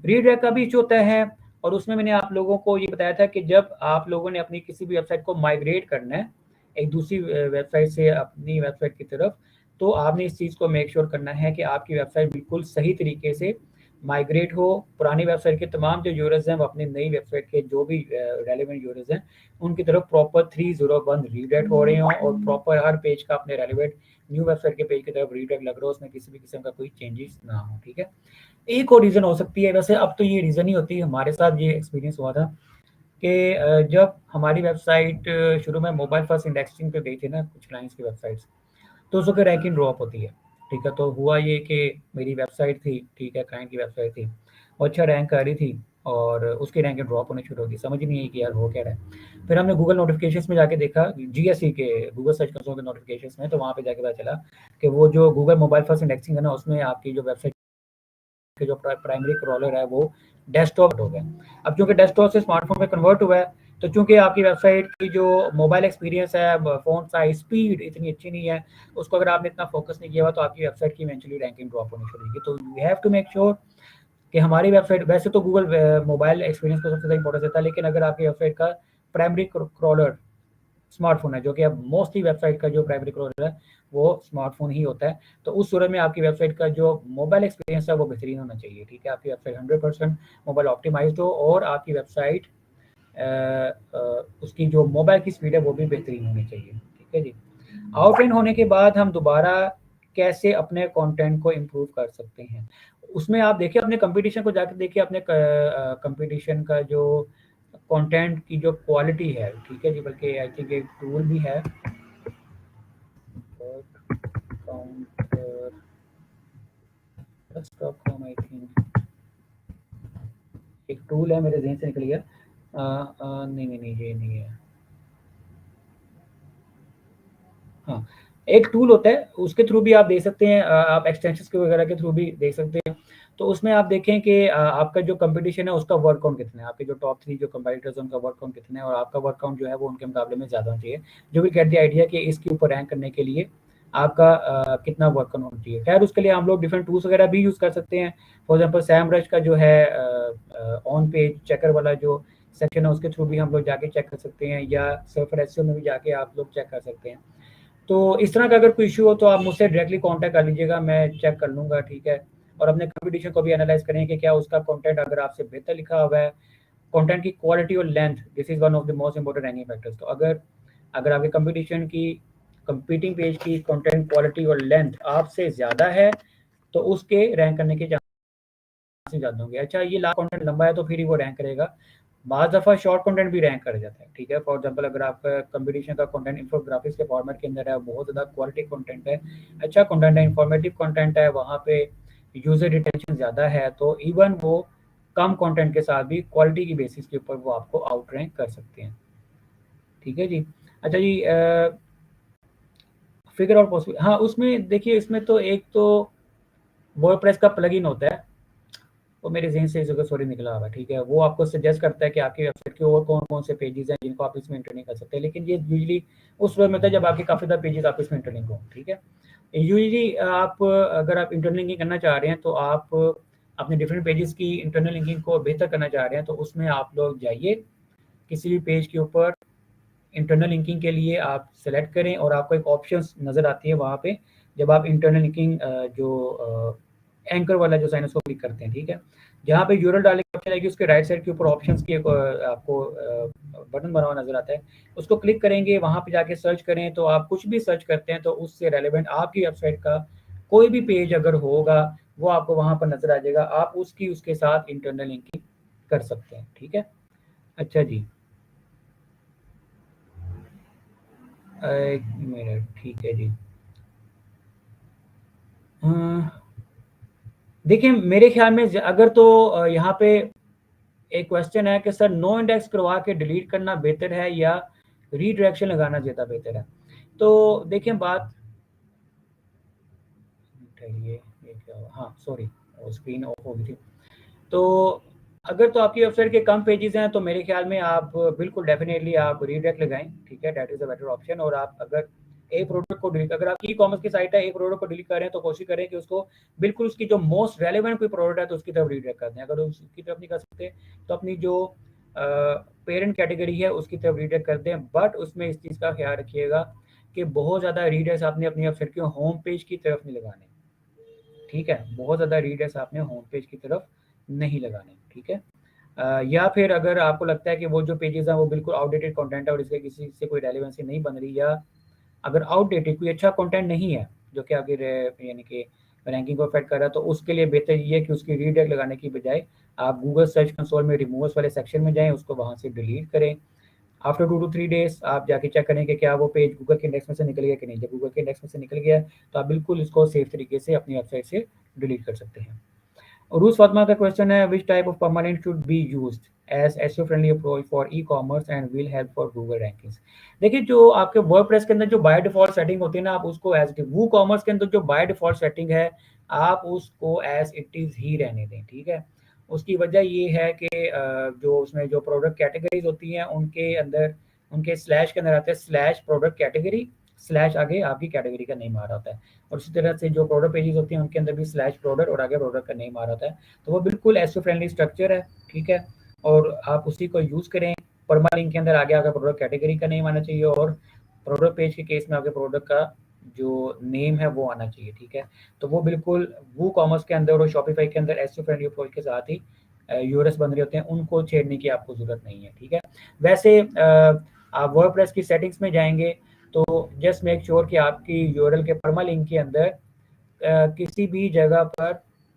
रीडायरेक्ट का भी इशू होता है, और उसमें मैंने आप लोगों को ये बताया था कि जब आप लोगों ने अपनी किसी भी वेबसाइट को माइग्रेट करना है एक दूसरी वेबसाइट से अपनी वेबसाइट की तरफ, तो आपने इस चीज़ को मेक श्योर करना है कि आपकी वेबसाइट बिल्कुल सही तरीके से माइग्रेट हो। पुरानी वेबसाइट के तमाम जो यूजर्स हैं वो अपनी नई वेबसाइट के जो भी रेलिवेंट यूजर्स हैं उनकी तरफ प्रॉपर 301 रीडायरेक्ट हो रहे हों, और प्रॉपर हर पेज का अपने रेलिवेंट न्यू वेबसाइट के पेज की तरफ रीडायरेक्ट लग रहा हो, उसमें किसी भी किस्म का कोई चेंजेस ना हो। ठीक है, एक और रीज़न हो सकती है, वैसे अब तो ये रीज़न ही होती है, हमारे साथ ये एक्सपीरियंस हुआ था कि जब हमारी वेबसाइट शुरू में मोबाइल फर्स्ट इंडेक्सिंग पे गई थी ना कुछ क्लाइंट्स की वेबसाइट्स, तो उसकी रैंकिंग ड्रॉप होती है। ठीक है, तो हुआ ये कि मेरी वेबसाइट थी, ठीक है, क्लाइंट की वेबसाइट थी, वो अच्छा रैंक कर रही थी और उसकी रैंकिंग ड्रॉप होनी शुरू हो गई। समझ ही नहीं आई कि यार हो क्या रहा है। फिर हमने गूगल नोटिफिकेशंस में जाके देखा, जीएसई के गूगल सर्च कंसोल के नोटिफिकेशंस में, तो वहाँ पे जाके पता चला कि वो जो गूगल मोबाइल फर्स्ट इंडेक्सिंग है ना, उसमें आपकी जो वेबसाइट के जो प्राइमरी क्रॉलर है वो डेस्कटॉप हो गया। अब चूंकि डेस्कटॉप से स्मार्टफोन में कन्वर्ट हुआ है, तो चूंकि आपकी वेबसाइट की जो मोबाइल एक्सपीरियंस है, फ़ॉन्ट साइज, स्पीड इतनी अच्छी नहीं है, उसको अगर आपने इतना फोकस नहीं किया हुआ तो आपकी वेबसाइट की इवेंचुअली रैंकिंग ड्रॉप होनी शुरू होगी। तो we have to make sure कि हमारी वेबसाइट, वैसे तो गूगल मोबाइल एक्सपीरियंस को सबसे ज़्यादा इंपॉर्टेंस देता है, लेकिन अगर आपकी वेबसाइट का प्राइमरी क्रॉलर स्मार्टफोन है, जो कि अब मोस्टली वेबसाइट का जो प्राइमरी क्रॉलर है वो स्मार्टफोन ही होता है, तो उस सूरत में आपकी वेबसाइट का जो मोबाइल एक्सपीरियंस है वो बेहतरीन होना चाहिए। ठीक है, आपकी वेबसाइट 100% मोबाइल ऑप्टिमाइज्ड हो और आपकी वेबसाइट उसकी जो मोबाइल की स्पीड है वो भी बेहतरीन होनी चाहिए। ठीक है जी। आउटलाइन होने के बाद हम दोबारा कैसे अपने कंटेंट को इम्प्रूव कर सकते हैं, उसमें आप देखिए अपने कंपटीशन को जाकर देखिए, अपने कंपटीशन का जो कंटेंट की जो क्वालिटी है। ठीक है जी, बल्कि आई थिंक एक टूल भी है काउंटर.com, आई थिंक एक टूल है, मेरे जहन से निकल गया। नहीं नहीं नहीं, ये नहीं है। हाँ, एक टूल होता है, उसके थ्रू भी आप देख सकते हैं, आप एक्सटेंशंस के वगैरह के थ्रू भी देख सकते हैं। तो उसमें आप देखें कि आपका जो कंपटीशन है उसका वर्क काउंट कितना है, आपके जो टॉप 3 जो कंपटीटर्स हैं उनका वर्क काउंट कितना है, और आपका वर्क काउंट जो है वो उनके मुकाबले में ज़्यादा होना चाहिए, जो भी गेट द आइडिया कि इसके ऊपर रैंक करने के लिए आपका कितना वर्क काउंट होना चाहिए। खैर, उसके लिए हम लोग डिफरेंट टूल्स वगैरह भी यूज़ कर सकते हैं। फॉर एग्जाम्पल सैमरश का जो है ऑन पेज चेकर वाला जो सेक्शन है उसके थ्रू भी हम लोग जाके चेक कर सकते हैं, या सर्फर एसईओ में भी जाके आप लोग चेक कर सकते हैं। तो इस तरह का अगर कोई इश्यू हो तो आप मुझसे डायरेक्टली कॉन्टैक्ट कर लीजिएगा, मैं चेक कर लूँगा, ठीक है। और अपने कंपटीशन को भी एनालाइज़ करें कि क्या उसका कंटेंट अगर आपसे बेहतर लिखा हुआ है, कंटेंट की क्वालिटी और length, this is one of the most important ranking factors. तो अगर अगर आपके कंपटीशन की कंपीटिंग पेज की कंटेंट क्वालिटी और लेंथ आपसे ज़्यादा है, तो उसके रैंक करने के चांसेस ज़्यादा होंगे। अच्छा, ये लास्ट कंटेंट लंबा है तो फिर ही वो रैंक करेगा। बाज़ दफ़ा शॉर्ट कंटेंट भी रैंक कर जाता है, ठीक है। फॉर एग्जांपल अगर आपका कंपटीशन का कंटेंट इन्फोग्राफिक्स के फॉर्मेट के अंदर है, बहुत ज़्यादा क्वालिटी कंटेंट है, अच्छा कंटेंट है, इन्फॉर्मेटिव कंटेंट है, वहाँ पे यूज़र रिटेंशन ज़्यादा है, तो इवन वो कम कंटेंट के साथ भी क्वालिटी की बेसिस के ऊपर वो आपको आउट रैंक कर सकते हैं, ठीक है जी। अच्छा जी, फिगर और पॉसिबल, हाँ, उसमें देखिए, इसमें तो एक तो वर्डप्रेस का प्लगइन होता है, वो मेरे ज़हन से इस जगह सॉरी निकला हुआ है, ठीक है। वो आपको सजेस्ट करता है कि आपकी वेबसाइट के और कौन-कौन से पेजेज़ हैं जिनको आप इसमें इंटरलिंक कर सकते हैं, लेकिन ये यूजुअली उस वक़्त में होता है जब आपके काफ़ी ज़्यादा पेजेज़ आप इसमें इंटरलिंक हों, ठीक है। यूजुअली आप अगर आप इंटरनल लिंकिंग करना चाह रहे हैं तो आप अपने डिफरेंट पेजेज़ की इंटरनल लिंकिंग को बेहतर करना चाह रहे हैं, तो उसमें आप लोग जाइए, किसी भी पेज के ऊपर इंटरनल लिंकिंग के लिए आप सेलेक्ट करें और आपको एक ऑप्शंस नज़र आती है वहाँ पे, जब आप इंटरनल लिंकिंग एंकर वाला जो साइन है उसको क्लिक करते हैं, ठीक है। जहाँ पे यूआरएल डालने की ऑप्शन आएगी उसके राइट साइड के ऊपर ऑप्शंस की एक आपको बटन बना हुआ नज़र आता है, उसको क्लिक करेंगे, वहाँ पे जाके सर्च करें, तो आप कुछ भी सर्च करते हैं तो उससे रेलेवेंट आपकी वेबसाइट का कोई भी पेज अगर होगा, वो आपको वहाँ पर नज़र आ जाएगा, आप उसके साथ इंटरनल लिंकिंग कर सकते हैं, ठीक है। अच्छा जी, 1 मिनट, ठीक है जी। अ, देखिए, मेरे ख़्याल में अगर तो यहाँ पे एक क्वेश्चन है कि सर नो इंडेक्स करवा के डिलीट करना बेहतर है या रीडायरेक्शन लगाना ज़्यादा बेहतर है? तो देखिए बात, ठहरिए, ये क्या हुआ? हाँ, सॉरी, स्क्रीन ऑफ हो गई थी। तो अगर तो आपकी वेबसाइट के कम पेजेस हैं तो मेरे ख्याल में आप बिल्कुल डेफिनेटली आप रीडायरेक्ट लगाएँ, ठीक है? That is a better option. और आप अगर एक प्रोडक्ट को डिलीट, अगर आप ई-कॉमर्स की साइट है, एक प्रोडक्ट को डिलीट कर रहे हैं तो कोशिश करें कि उसको बिल्कुल उसकी जो मोस्ट रेलेवेंट कोई प्रोडक्ट है तो उसकी तरफ रीडायरेक्ट कर दें। अगर उसकी तरफ नहीं कर सकते तो अपनी जो पेरेंट कैटेगरी है उसकी तरफ रीडायरेक्ट कर दें। बट उसमें इस चीज़ का ख़्याल रखिएगा कि बहुत ज़्यादा रीडर्स आपने अपनी वेबसाइट के होम पेज की तरफ नहीं लगाने, ठीक है? बहुत ज़्यादा रीडर्स आपने होम पेज की तरफ नहीं लगाने, ठीक है? या फिर अगर आपको लगता है कि वो जो पेजेज़ हैं वो बिल्कुल आउटडेटेड कंटेंट है और इससे किसी से कोई रेलेवेंसी नहीं बन रही, या अगर आउटडेटेड कोई अच्छा कंटेंट नहीं है जो कि आपकी यानी कि रैंकिंग को अफेक्ट कर रहा है, तो उसके लिए बेहतर ये है कि उसकी रीडायरेक्ट लगाने की बजाय आप गूगल सर्च कंसोल में रिमूवर्स वाले सेक्शन में जाएँ, उसको वहाँ से डिलीट करें। आफ्टर 2 टू 3 डेज़ आप जाके चेक करें कि क्या वो पेज गूगल के इंडेक्स में से निकल गया कि नहीं। जब गूगल के इंडेक्स में से निकल गया तो आप बिल्कुल इसको सेफ तरीके से अपनी वेबसाइट से डिलीट कर सकते हैं। उरूस फातिमा का क्वेश्चन है, which type of permanent should be used as SEO friendly approach for e-commerce and will help for Google rankings. देखिए, जो आपके वर्डप्रेस के अंदर जो बाय डिफ़ॉल्ट सेटिंग होती है ना, आप उसको एज़ इट इज़, वूकॉमर्स के अंदर जो बाय डिफ़ॉल्ट सेटिंग है, आप उसको एज़ इट इज़ ही रहने दें, ठीक है? उसकी वजह ये है कि जो उसमें जो प्रोडक्ट कैटेगरीज़ होती हैं, उनके अंदर उनके स्लैश के अंदर आता है स्लैश प्रोडक्ट कैटेगरी, स्लैश आगे आपकी कैटेगरी का नेम आ रहा होता है। और इसी तरह से जो प्रोडक्ट पेजेस होती हैं उनके अंदर भी स्लैश प्रोडक्ट और आगे प्रोडक्ट का नेम आ रहा होता है। तो वो बिल्कुल एसईओ फ्रेंडली स्ट्रक्चर है, ठीक है? और आप उसी को यूज़ करें। परमालिंक के अंदर आगे आपका प्रोडक्ट कैटेगरी का नेम आना चाहिए और प्रोडक्ट पेज के केस में आपके प्रोडक्ट का जो नेम है वो आना चाहिए, ठीक है? तो वो बिल्कुल वूकॉमर्स के अंदर और शॉपिफाई के अंदर एसईओ फ्रेंडली अप्रोच के साथ ही यूआरएल्स बन रहे होते हैं, उनको छेड़ने की आपको ज़रूरत नहीं है, ठीक है? वैसे आप वर्डप्रेस की सेटिंग्स में जाएँगे तो जस्ट मेक श्योर कि आपकी यूआरएल के परमालिंक के अंदर किसी भी जगह पर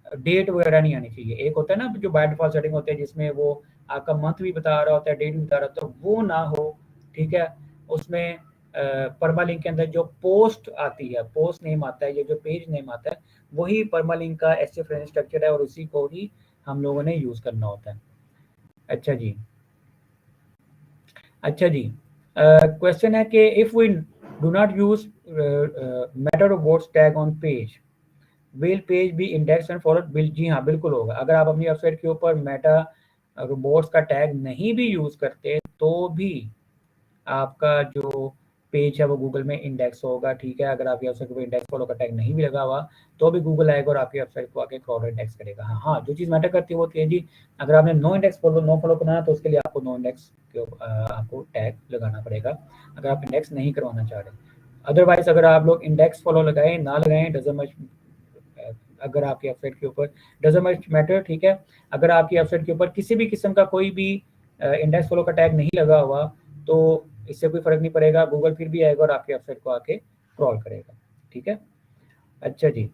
डेट वगैरह नहीं आनी चाहिए। एक होता है ना जो बाय डिफ़ॉल्ट सेटिंग होती है जिसमें वो आपका मंथ भी बता रहा होता है, डेट भी बता रहा होता है, वो ना हो, ठीक है? उसमें परमालिंक के अंदर जो पोस्ट आती है, पोस्ट नेम आता है या जो पेज नेम आता है, वही परमालिंक का एसईओ फ्रेंडली स्ट्रक्चर है और उसी को ही हम लोगों ने यूज़ करना होता है। अच्छा जी। अच्छा जी, क्वेश्चन है कि if we do not use meta robots tag on page, will page be index and followed? जी हाँ, बिल्कुल होगा। अगर आप अपनी वेबसाइट के ऊपर मेटा रोबोट्स का टैग नहीं भी यूज़ करते तो भी आपका जो पेज है वो गूगल में इंडेक्स होगा, ठीक है? अगर आपकी वेबसाइट पे इंडेक्स फॉलो का टैग नहीं भी लगा हुआ तो भी गूगल आएगा और आपकी वेबसाइट को आके क्रॉस इंडेक्स करेगा। हाँ, हाँ, जो चीज़ मैटर करती है वो होती है जी, अगर आपने नो फॉलो करना है तो उसके लिए आपको नो इंडेक्स आपको टैग लगाना पड़ेगा, अगर आप इंडेक्स नहीं करवाना चाह रहे। अदरवाइज़ अगर आप लोग इंडेक्स फॉलो लगाएँ, ना लगाएँ, डज़न्ट मच अगर आपकी वेबसाइट के ऊपर डज़न्ट मच मैटर, ठीक है। अगर आपकी वेबसाइट के ऊपर किसी भी किस्म का कोई भी इंडेक्स फॉलो का टैग नहीं लगा हुआ, तो इससे कोई फ़र्क नहीं पड़ेगा, गूगल फिर भी आएगा और आपकी वेबसाइट को आके क्रॉल करेगा, ठीक है। अच्छा जी,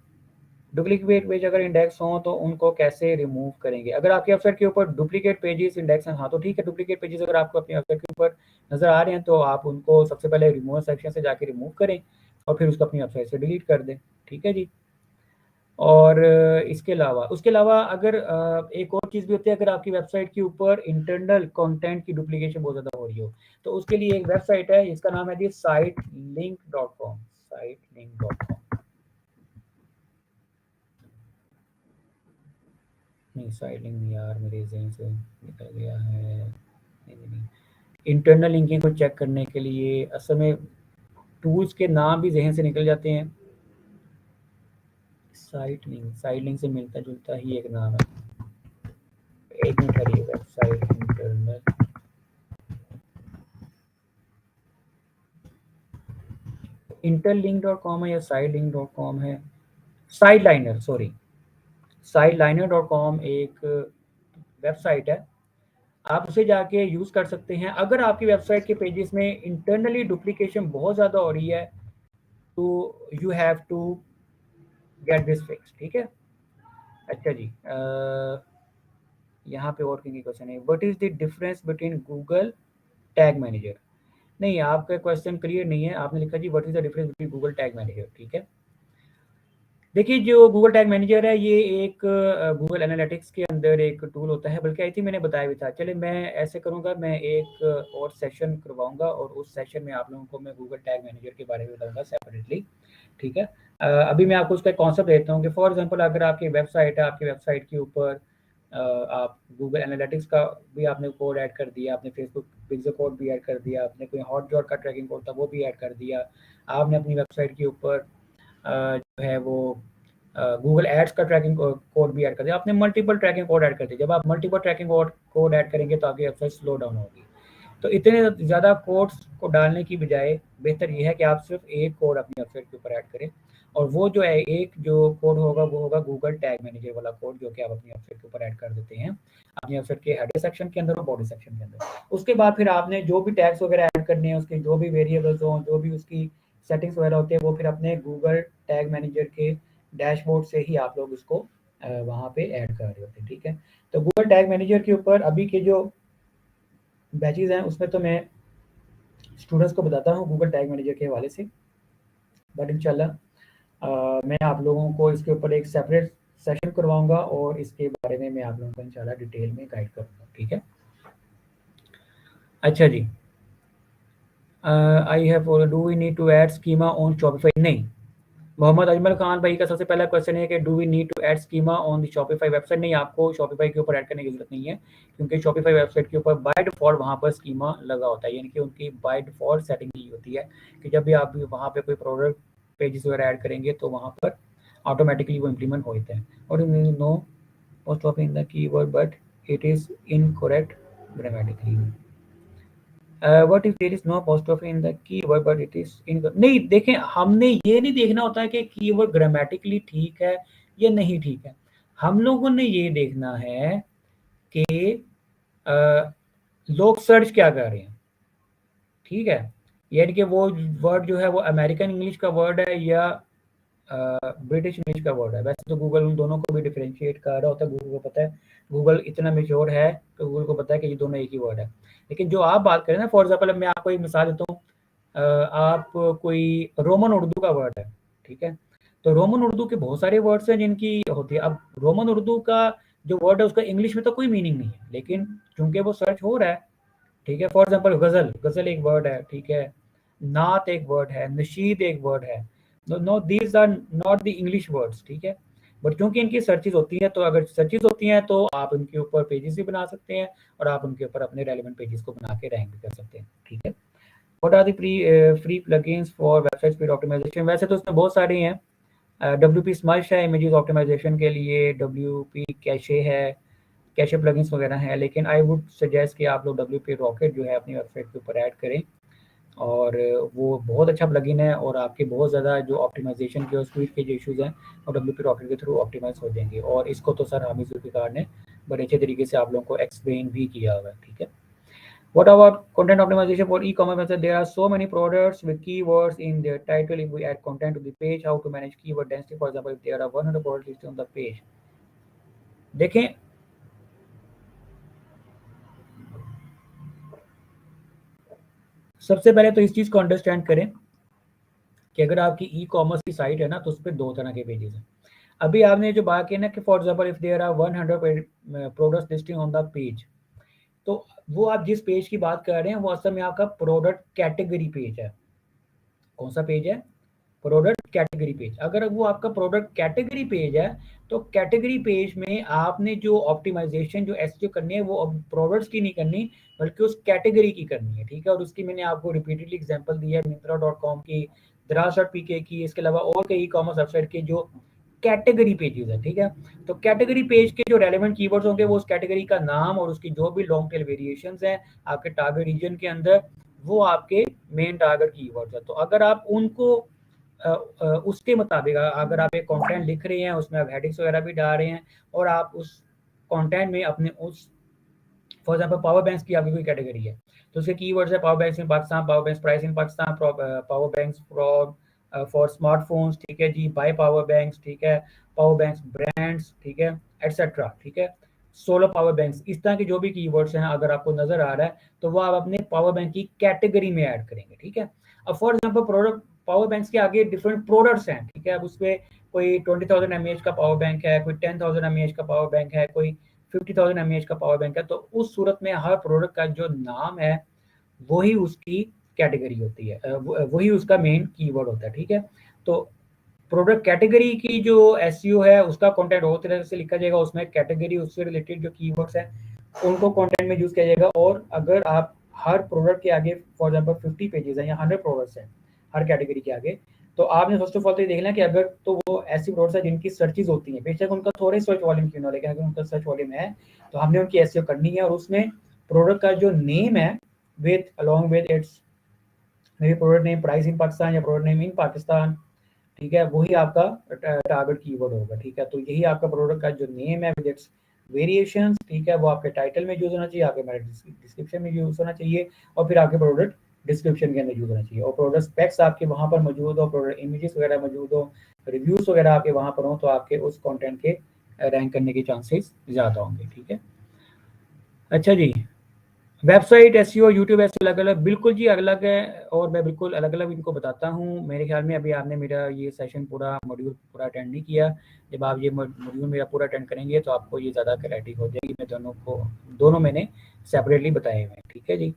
डुप्लीकेट पेज अगर इंडेक्स हों तो उनको कैसे रिमूव करेंगे? अगर आपकी वेबसाइट के ऊपर डुप्लीकेट पेजेस इंडेक्स हैं, हाँ, तो ठीक है, डुप्लीकेट पेजेस अगर आपको अपनी वेबसाइट के ऊपर नज़र आ रहे हैं, तो आप उनको सबसे पहले रिमूव सेक्शन से जाके रिमूव करें और फिर उसको अपनी वेबसाइट से डिलीट कर दें, ठीक है जी। और इसके अलावा उसके अलावा अगर एक और चीज़ भी होती है, अगर आपकी वेबसाइट के ऊपर इंटरनल कंटेंट की डुप्लीकेशन बहुत ज़्यादा हो रही हो, तो उसके लिए एक वेबसाइट है, इसका नाम है जी sitelink.com, sitelink.com। नहीं, साइटलिंक नहीं यार, मेरे ज़हन से निकल गया है। नहीं। इंटरनल लिंकिंग को चेक करने के लिए असल में टूल्स के नाम भी ज़हन से निकल जाते हैं। साइट लिंक से मिलता-जुलता ही एक नाम है। एक मिनट ठहरिए, वेबसाइट इंटरनल interlink.com है या sidelink.com है? साइडलाइनर, सॉरी, sideliner.com एक वेबसाइट है। आप उसे जाके यूज़ कर सकते हैं। अगर आपकी वेबसाइट के पेजेस में इंटरनली डुप्लीकेशन बहुत ज़्यादा हो रही है, तो you have to get this fix, ठीक है। अच्छा जी, यहाँ पे और किसी क्वेश्चन है, what is the difference between Google tag manager? नहीं, आपका क्वेश्चन क्लियर नहीं है। आपने लिखा जी what is the difference between Google tag manager, ठीक है। देखिए, जो गूगल टैग मैनेजर है, ये एक गूगल एनालिटिक्स के अंदर एक टूल होता है, बल्कि आई थिंक मैंने बताया भी था। चलिए मैं ऐसे करूँगा, मैं एक और सेशन करवाऊँगा और उस सेशन में आप लोगों को मैं गूगल टैग मैनेजर के बारे में बताऊँगा सेपरेटली, ठीक है। अभी मैं आपको उसका कॉन्सेप्ट देता हूँ कि फॉर एग्जांपल अगर आपकी वेबसाइट है, आपकी वेबसाइट के ऊपर आप गूगल एनालिटिक्स का भी आपने कोड ऐड कर दिया, आपने फेसबुक पिक्सेल कोड भी ऐड कर दिया, आपने कोई हॉटजॉट का ट्रैकिंग कोड था वो भी ऐड कर दिया, आपने अपनी वेबसाइट के ऊपर जो है वो गूगल एड्स का ट्रैकिंग कोड भी ऐड कर दिया, आपने मल्टीपल ट्रैकिंग कोड ऐड कर दिया। जब आप मल्टीपल ट्रैकिंग कोड ऐड करेंगे तो आपकी वेबसाइट स्लो डाउन होगी। तो इतने ज़्यादा कोड्स को डालने की बजाय बेहतर ये है कि आप सिर्फ एक कोड अपनी वेबसाइट के ऊपर ऐड करें, और वो जो है एक जो कोड होगा वो होगा गूगल टैग मैनेजर वाला कोड, जो कि आप अपनी वेबसाइट के ऊपर ऐड कर देते हैं, अपनी वेबसाइट के हेडर सेक्शन के अंदर और बॉडी सेक्शन के अंदर। उसके बाद फिर आपने जो भी टैग्स वगैरह ऐड करने हैं, उसके जो भी वेरिएबल्स हों, जो भी उसकी सेटिंग्स वगैरह होते हैं, वो फिर अपने गूगल टैग मैनेजर के डैशबोर्ड से ही आप लोग उसको वहाँ पे ऐड कर रहे होते हैं, ठीक है। तो गूगल टैग मैनेजर के ऊपर अभी के जो बैचेज़ हैं, उसमें तो मैं स्टूडेंट्स को बताता हूँ गूगल टैग मैनेजर के हवाले से, बट इंशाल्लाह मैं आप लोगों को इसके ऊपर एक सेपरेट सेशन करवाऊँगा और इसके बारे में मैं आप लोगों को इंशाल्लाह डिटेल में गाइड करूँगा, ठीक है। अच्छा जी, I have do we need to add schema on Shopify? नहीं। मोहम्मद अजमल खान भाई का सबसे पहला क्वेश्चन है कि do we need to add schema on the Shopify website? नहीं, आपको शॉपिफाई के ऊपर ऐड करने की ज़रूरत नहीं है, क्योंकि शॉपिफाई वेबसाइट के ऊपर बाय डिफ़ॉल्ट वहाँ पर स्कीमा लगा होता है, यानी कि उनकी बाय डिफ़ॉल्ट सेटिंग ये होती है कि जब भी आप वहाँ पे कोई प्रोडक्ट पेजेस वगैरह ऐड करेंगे तो वहाँ पर ऑटोमेटिकली वो इम्प्लीमेंट होते हैं। और no post of in the keyword but it is incorrect grammatically. What if there is no apostrophe in the keyword but it is in, नहीं, देखें, हमने ये नहीं देखना होता है कि कीवर्ड ग्रामेटिकली ठीक है या नहीं ठीक है। हम लोगों ने ये देखना है कि लोग सर्च क्या कर रहे हैं, ठीक है। यानी कि वो वर्ड जो है वो अमेरिकन इंग्लिश का वर्ड है या ब्रिटिश इंग्लिश का वर्ड है। वैसे तो गूगल उन दोनों को भी डिफरेंशिएट कर रहा होता है, गूगल को पता है, गूगल इतना मेच्योर है कि गूगल को पता है कि ये दोनों एक ही वर्ड है। लेकिन जो आप बात करें ना, फॉर एग्जाम्पल मैं आपको एक मिसाल देता हूँ, आप कोई रोमन उर्दू का वर्ड है, ठीक है। तो रोमन उर्दू के बहुत सारे वर्ड्स हैं जिनकी होती है। अब रोमन उर्दू का जो वर्ड है उसका इंग्लिश में तो कोई मीनिंग नहीं है, लेकिन चूंकि वो सर्च हो रहा है, ठीक है। फॉर एग्जाम्पल गज़ल, गज़ल एक वर्ड है, ठीक है। नात एक वर्ड है, नशीद एक वर्ड है। No, these are not the English words, ठीक है। बट क्योंकि इनकी सर्चेज होती हैं, तो अगर सर्चेज होती हैं तो आप इनके ऊपर पेजेस भी बना सकते हैं और आप उनके ऊपर अपने रेलिवेंट पेजेस को बना के रैंक भी कर सकते हैं, ठीक है। What are the free plugins for website speed optimisation? वैसे तो उसमें बहुत सारे हैं। WP स्मश है इमेजेस ऑप्टिमाइजेशन के लिए, WP कैशे है, कैशे प्लगइन्स वगैरह हैं, लेकिन आई वुड सजेस्ट कि आप लोग WP रॉकेट जो है अपनी वेबसाइट के ऊपर ऐड करें। और वो बहुत अच्छा प्लगइन है और आपके बहुत ज़्यादा जो ऑप्टिमाइजेशन के और स्पीड के जो इश्यूज़ हैं वो WP रॉकेट के थ्रू ऑप्टिमाइज़ हो जाएंगे। और इसको तो सर हामिद जुल्फ़िकार ने बड़े अच्छे तरीके से आप लोगों को एक्सप्लेन भी किया हुआ है, ठीक है। What about content optimization for e-commerce method? There are so many products with keywords in their title. If we add content to the page, how to manage keyword density? For example, if there are 100 products listed on the page. देखें, सबसे पहले तो इस चीज़ को understand करें कि अगर आपकी ई कॉमर्स की साइट है ना तो उस पर दो तरह के पेजेस हैं। अभी आपने जो बात की ना कि for example if there are 100 products listing on the page, तो वो आप जिस पेज की बात कर रहे हैं वो असल में आपका प्रोडक्ट कैटेगरी पेज है। कौन सा पेज है? Product category page. अगर वो आपका प्रोडक्ट कैटेगरी पेज है तो कैटेगरी पेज में आपने जो ऑप्टिमाइजेशन जो एसईओ करनी है वो अब प्रोडक्ट्स की नहीं करनी बल्कि उस कैटेगरी की करनी है, ठीक है। और उसकी मैंने आपको रिपीटेडली एग्जांपल दी है Myntra.com की, Draaz.pk की, इसके अलावा और कई ई कॉमर्स वेबसाइट के जो कैटेगरी पेजेस है, ठीक है। तो कैटेगरी पेज के जो रेलेवेंट कीवर्ड्स होंगे वो उस कैटेगरी का नाम और उसकी जो भी लॉन्ग टेल वेरिएशंस हैं आपके टारगेट रीजन के अंदर वो आपके मेन टारगेट कीवर्ड्स है। तो अगर आप उनको उसके मुताबिक अगर आप एक कंटेंट लिख रहे हैं उसमें आप हेडिंग्स वगैरह भी डाल रहे हैं और आप उस कंटेंट में अपने उस फॉर एग्जांपल पावर बैंक्स की आपकी कोई कैटेगरी है तो उसके कीवर्ड्स है power banks in Pakistan, power banks price in Pakistan, power banks for smartphones, ठीक है जी, बाय पावर बैंक्स, ठीक है, पावर बैंक्स ब्रांड्स, ठीक है, एटसेट्रा, ठीक है, सोलर पावर बैंक्स, इस तरह के जो भी कीवर्ड्स हैं अगर आपको नजर आ रहा है तो वो आप अपने पावर बैंक की कैटेगरी में ऐड करेंगे, ठीक है। अब for example product power banks के आगे डिफरेंट प्रोडक्ट्स हैं, ठीक है। अब उसमें कोई 20,000 mAh का पावर बैंक है, कोई 10,000 mAh का पावर बैंक है, कोई 50,000 mAh का पावर बैंक है। तो उस सूरत में हर प्रोडक्ट का जो नाम है वही उसकी कैटेगरी होती है, वही उसका मेन कीवर्ड होता है, ठीक है। तो प्रोडक्ट कैटेगरी की जो एसईओ है उसका कंटेंट और तरह से लिखा जाएगा, उसमें कैटेगरी उससे रिलेटेड जो कीवर्ड्स हैं उनको कंटेंट में यूज किया जाएगा। और अगर आप हर प्रोडक्ट के आगे फॉर एग्जांपल 50 पेजेस हैं या 100 प्रोडक्ट्स हैं हर कैटेगरी के आगे, तो आपने फर्स्ट ऑफ ऑल तो ये देखना कि अगर तो वो ऐसी प्रोडक्ट्स है जिनकी सर्चेज होती हैं, बेशक उनका थोड़े सर्च वॉल्यूम क्यों ना, लेकिन अगर उनका सर्च वॉल्यूम है तो हमने उनकी एसईओ करनी है और उसमें प्रोडक्ट का जो नेम है विद अलॉन्ग विद इट्स मेरी product name price in Pakistan या प्रोडक्ट नेम इन पाकिस्तान, ठीक है, वही आपका टारगेट कीवर्ड होगा, ठीक है। तो यही आपका प्रोडक्ट का जो नेम है विद इट्स वेरिएशंस, ठीक है, वो आपके टाइटल में यूज होना चाहिए, आपके डिस्क्रिप्शन में यूज होना चाहिए और फिर आपके प्रोडक्ट डिस्क्रिप्शन के अंदर यूज होना चाहिए और प्रोडक्ट स्पेक्स आपके वहाँ पर मौजूद हो, प्रोडक्ट इमेजेस वगैरह मौजूद हो, रिव्यूज वगैरह आपके वहाँ पर हो, तो आपके उस कंटेंट के रैंक करने के चांसेस ज़्यादा होंगे, ठीक है। अच्छा जी, वेबसाइट एसईओ, यूट्यूब एसईओ अलग-अलग, बिल्कुल जी अलग है और मैं बिल्कुल अलग-अलग इनको बताता हूँ। मेरे ख्याल में अभी आपने मेरा ये सेशन पूरा मॉड्यूल पूरा अटेंड नहीं किया। जब आप ये मॉड्यूल मेरा पूरा अटेंड करेंगे तो आपको ये ज़्यादा क्लैरिटी हो जाएगी। मैं दोनों मैंने सेपरेटली बताए हुए हैं, ठीक है जी।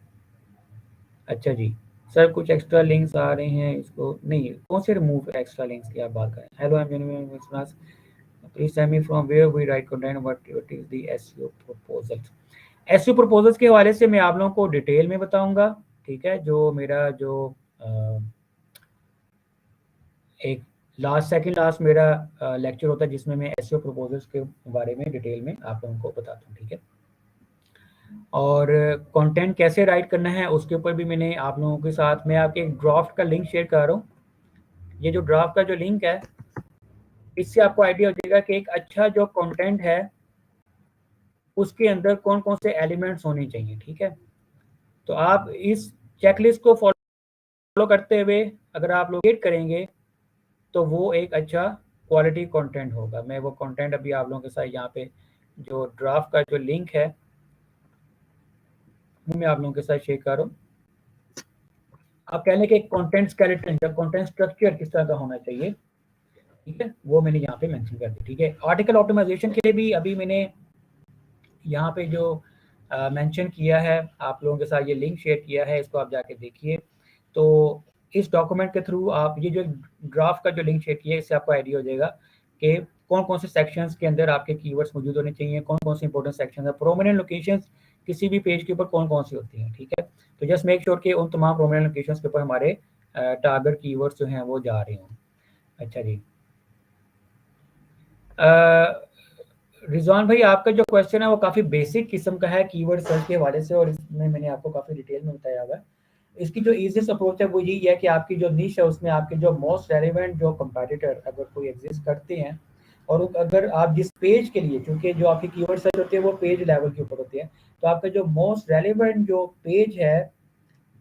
अच्छा जी, सर कुछ एक्स्ट्रा लिंक्स आ रहे हैं, इसको नहीं, कौन से रिमूव एक्स्ट्रा लिंक्स की आप बात करें? Hello I am please tell me from where we write content what is the SEO proposal. SEO proposals के हवाले से मैं आप लोगों को डिटेल में बताऊंगा, ठीक है। जो मेरा जो एक सेकंड लास्ट मेरा लेक्चर होता है जिसमें मैं एसईओ प्रपोजल्स के बारे में डिटेल में आप लोगों को बताता हूँ, ठीक है। और कंटेंट कैसे राइट करना है उसके ऊपर भी मैंने आप लोगों के साथ मैं आपके एक ड्राफ्ट का लिंक शेयर कर रहा हूँ। ये जो ड्राफ्ट का जो लिंक है इससे आपको आइडिया हो जाएगा कि एक अच्छा जो कंटेंट है उसके अंदर कौन कौन से एलिमेंट्स होने चाहिए, ठीक है। तो आप इस चेकलिस्ट को फॉलो करते हुए अगर आप लोकेट करेंगे तो वो एक अच्छा क्वालिटी कंटेंट होगा। मैं वो कंटेंट अभी आप लोगों के साथ यहाँ पे जो ड्राफ्ट का जो लिंक है वो मैं आप लोगों के साथ शेयर कर रहा हूँ। आप कह लें कि कंटेंट स्केलेटन या कंटेंट स्ट्रक्चर किस तरह का होना चाहिए, ठीक है, वो मैंने यहाँ पे मेंशन कर दी, ठीक है। आर्टिकल ऑप्टिमाइजेशन के लिए भी अभी मैंने यहाँ पे जो मेंशन किया है आप लोगों के साथ ये लिंक शेयर किया है, इसको आप जाके देखिए। तो इस डॉक्यूमेंट के थ्रू आप ये जो ड्राफ्ट का जो लिंक शेयर किया है इससे आपको आइडिया हो जाएगा कि कौन कौन से सेक्शंस के अंदर आपके कीवर्ड्स मौजूद होने चाहिए, कौन कौन से इंपॉर्टेंट सेक्शन है, प्रोमिनेंट लोकेशंस किसी भी पेज के ऊपर कौन कौन सी होती हैं, ठीक है। तो जस्ट मेक श्योर कि उन तमाम प्रोमिनेंट लोकेशंस के ऊपर हमारे टारगेट कीवर्ड्स जो हैं वो जा रहे हों। अच्छा जी, रिजवान भाई आपका जो क्वेश्चन है वो काफ़ी बेसिक किस्म का है कीवर्ड सर्च के हवाले से और इसमें मैंने आपको काफ़ी डिटेल में बताया हुआ है। इसकी जो ईज़ीएस्ट अप्रोच है वो यही है कि आपकी जो निश है उसमें आपके जो मोस्ट रेलेवेंट जो कंपटीटर अगर कोई एग्ज़िस्ट करते हैं और अगर आप जिस पेज के लिए, चूँकि जो आपकी कीवर्ड सर्च होती है वो पेज लेवल के ऊपर होती है, तो आपका जो मोस्ट रेलेवेंट जो पेज है,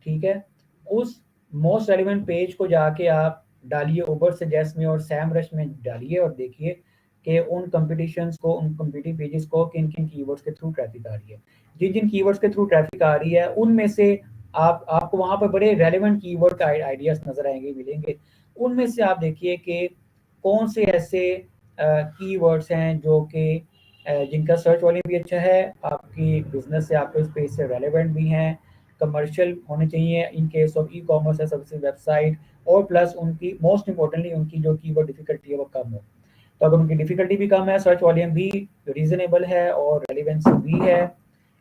ठीक है, उस मोस्ट रेलेवेंट पेज को जाके आप डालिए उबर सजेस्ट में और सैमरश में डालिए और देखिए कि उन कंपटीशंस को, उन कंपीटिंग पेजेस को किन-किन कीवर्ड्स के थ्रू ट्रैफिक आ रही है। जिन-जिन कीवर्ड्स के थ्रू ट्रैफिक आ रही है, उनमें से आपको वहाँ पर बड़े रेलेवेंट कीवर्ड का आइडियाज़ नज़र आएँगे, मिलेंगे। उनमें से आप देखिए कि कौन से ऐसे कीवर्ड्स हैं जो कि जिनका सर्च वॉल्यूम भी अच्छा है, आपकी बिज़नेस से, आपके स्पेस से रेलेवेंट भी हैं, कमर्शियल होने चाहिए इन केस ऑफ ई-कॉमर्स या सर्विसेज वेबसाइट, और प्लस उनकी मोस्ट इम्पोर्टेंटली उनकी जो कीवर्ड डिफ़िकल्टी है वो कम हो। तो अगर उनकी डिफ़िकल्टी भी कम है, सर्च वॉल्यूम भी रीज़नेबल है और रेलेवेंसी भी है,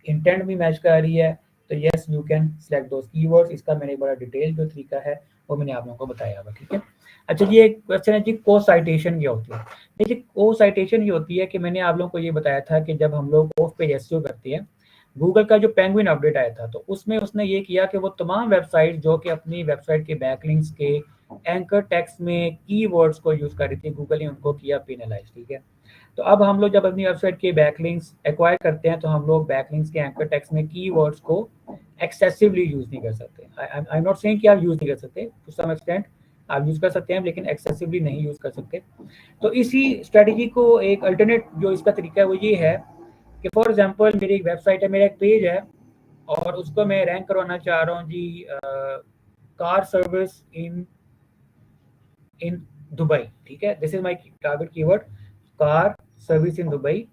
इंटेंट भी मैच कर रही है, तो yes you can select those keywords. इसका मैंने एक बड़ा डिटेल जो तरीका है वो मैंने आप लोगों को बताया हुआ, ठीक है। अच्छा जी, एक क्वेश्चन है जी, को साइटेशन क्या होती है? देखिए, को साइटेशन ये होती है कि मैंने आप लोगों को ये बताया था कि जब हम लोग ऑफ पेज एसईओ करते हैं, गूगल का जो पेंगुइन अपडेट आया था, तो उसमें उसने ये किया कि वो तमाम वेबसाइट जो कि अपनी वेबसाइट के बैकलिंक्स के एंकर टेक्स्ट में कीवर्ड्स को यूज़ कर रही थी, गूगल ने उनको किया पेनलाइज़, ठीक है। तो अब हम लोग जब अपनी वेबसाइट के बैकलिंक्स एक्वायर करते हैं, तो हम लोग बैकलिंक्स के एंकर टेक्स्ट में कीवर्ड्स को एक्सेसिवली यूज़ नहीं कर सकते। आई एम नॉट सेइंग कि आप यूज़ नहीं कर सकते, टू सम एक्सटेंट आप यूज़ कर सकते हैं, लेकिन एक्सेसिवली नहीं यूज़ कर सकते। तो इसी स्ट्रैटेजी को एक अल्टरनेट जो इसका तरीका है वो ये है कि फॉर एग्जांपल मेरी एक वेबसाइट है, मेरा एक पेज है और उसको मैं रैंक करवाना चाह रहा हूँ जी, car service in in Dubai, ठीक है। This is my target keyword, car service in Dubai,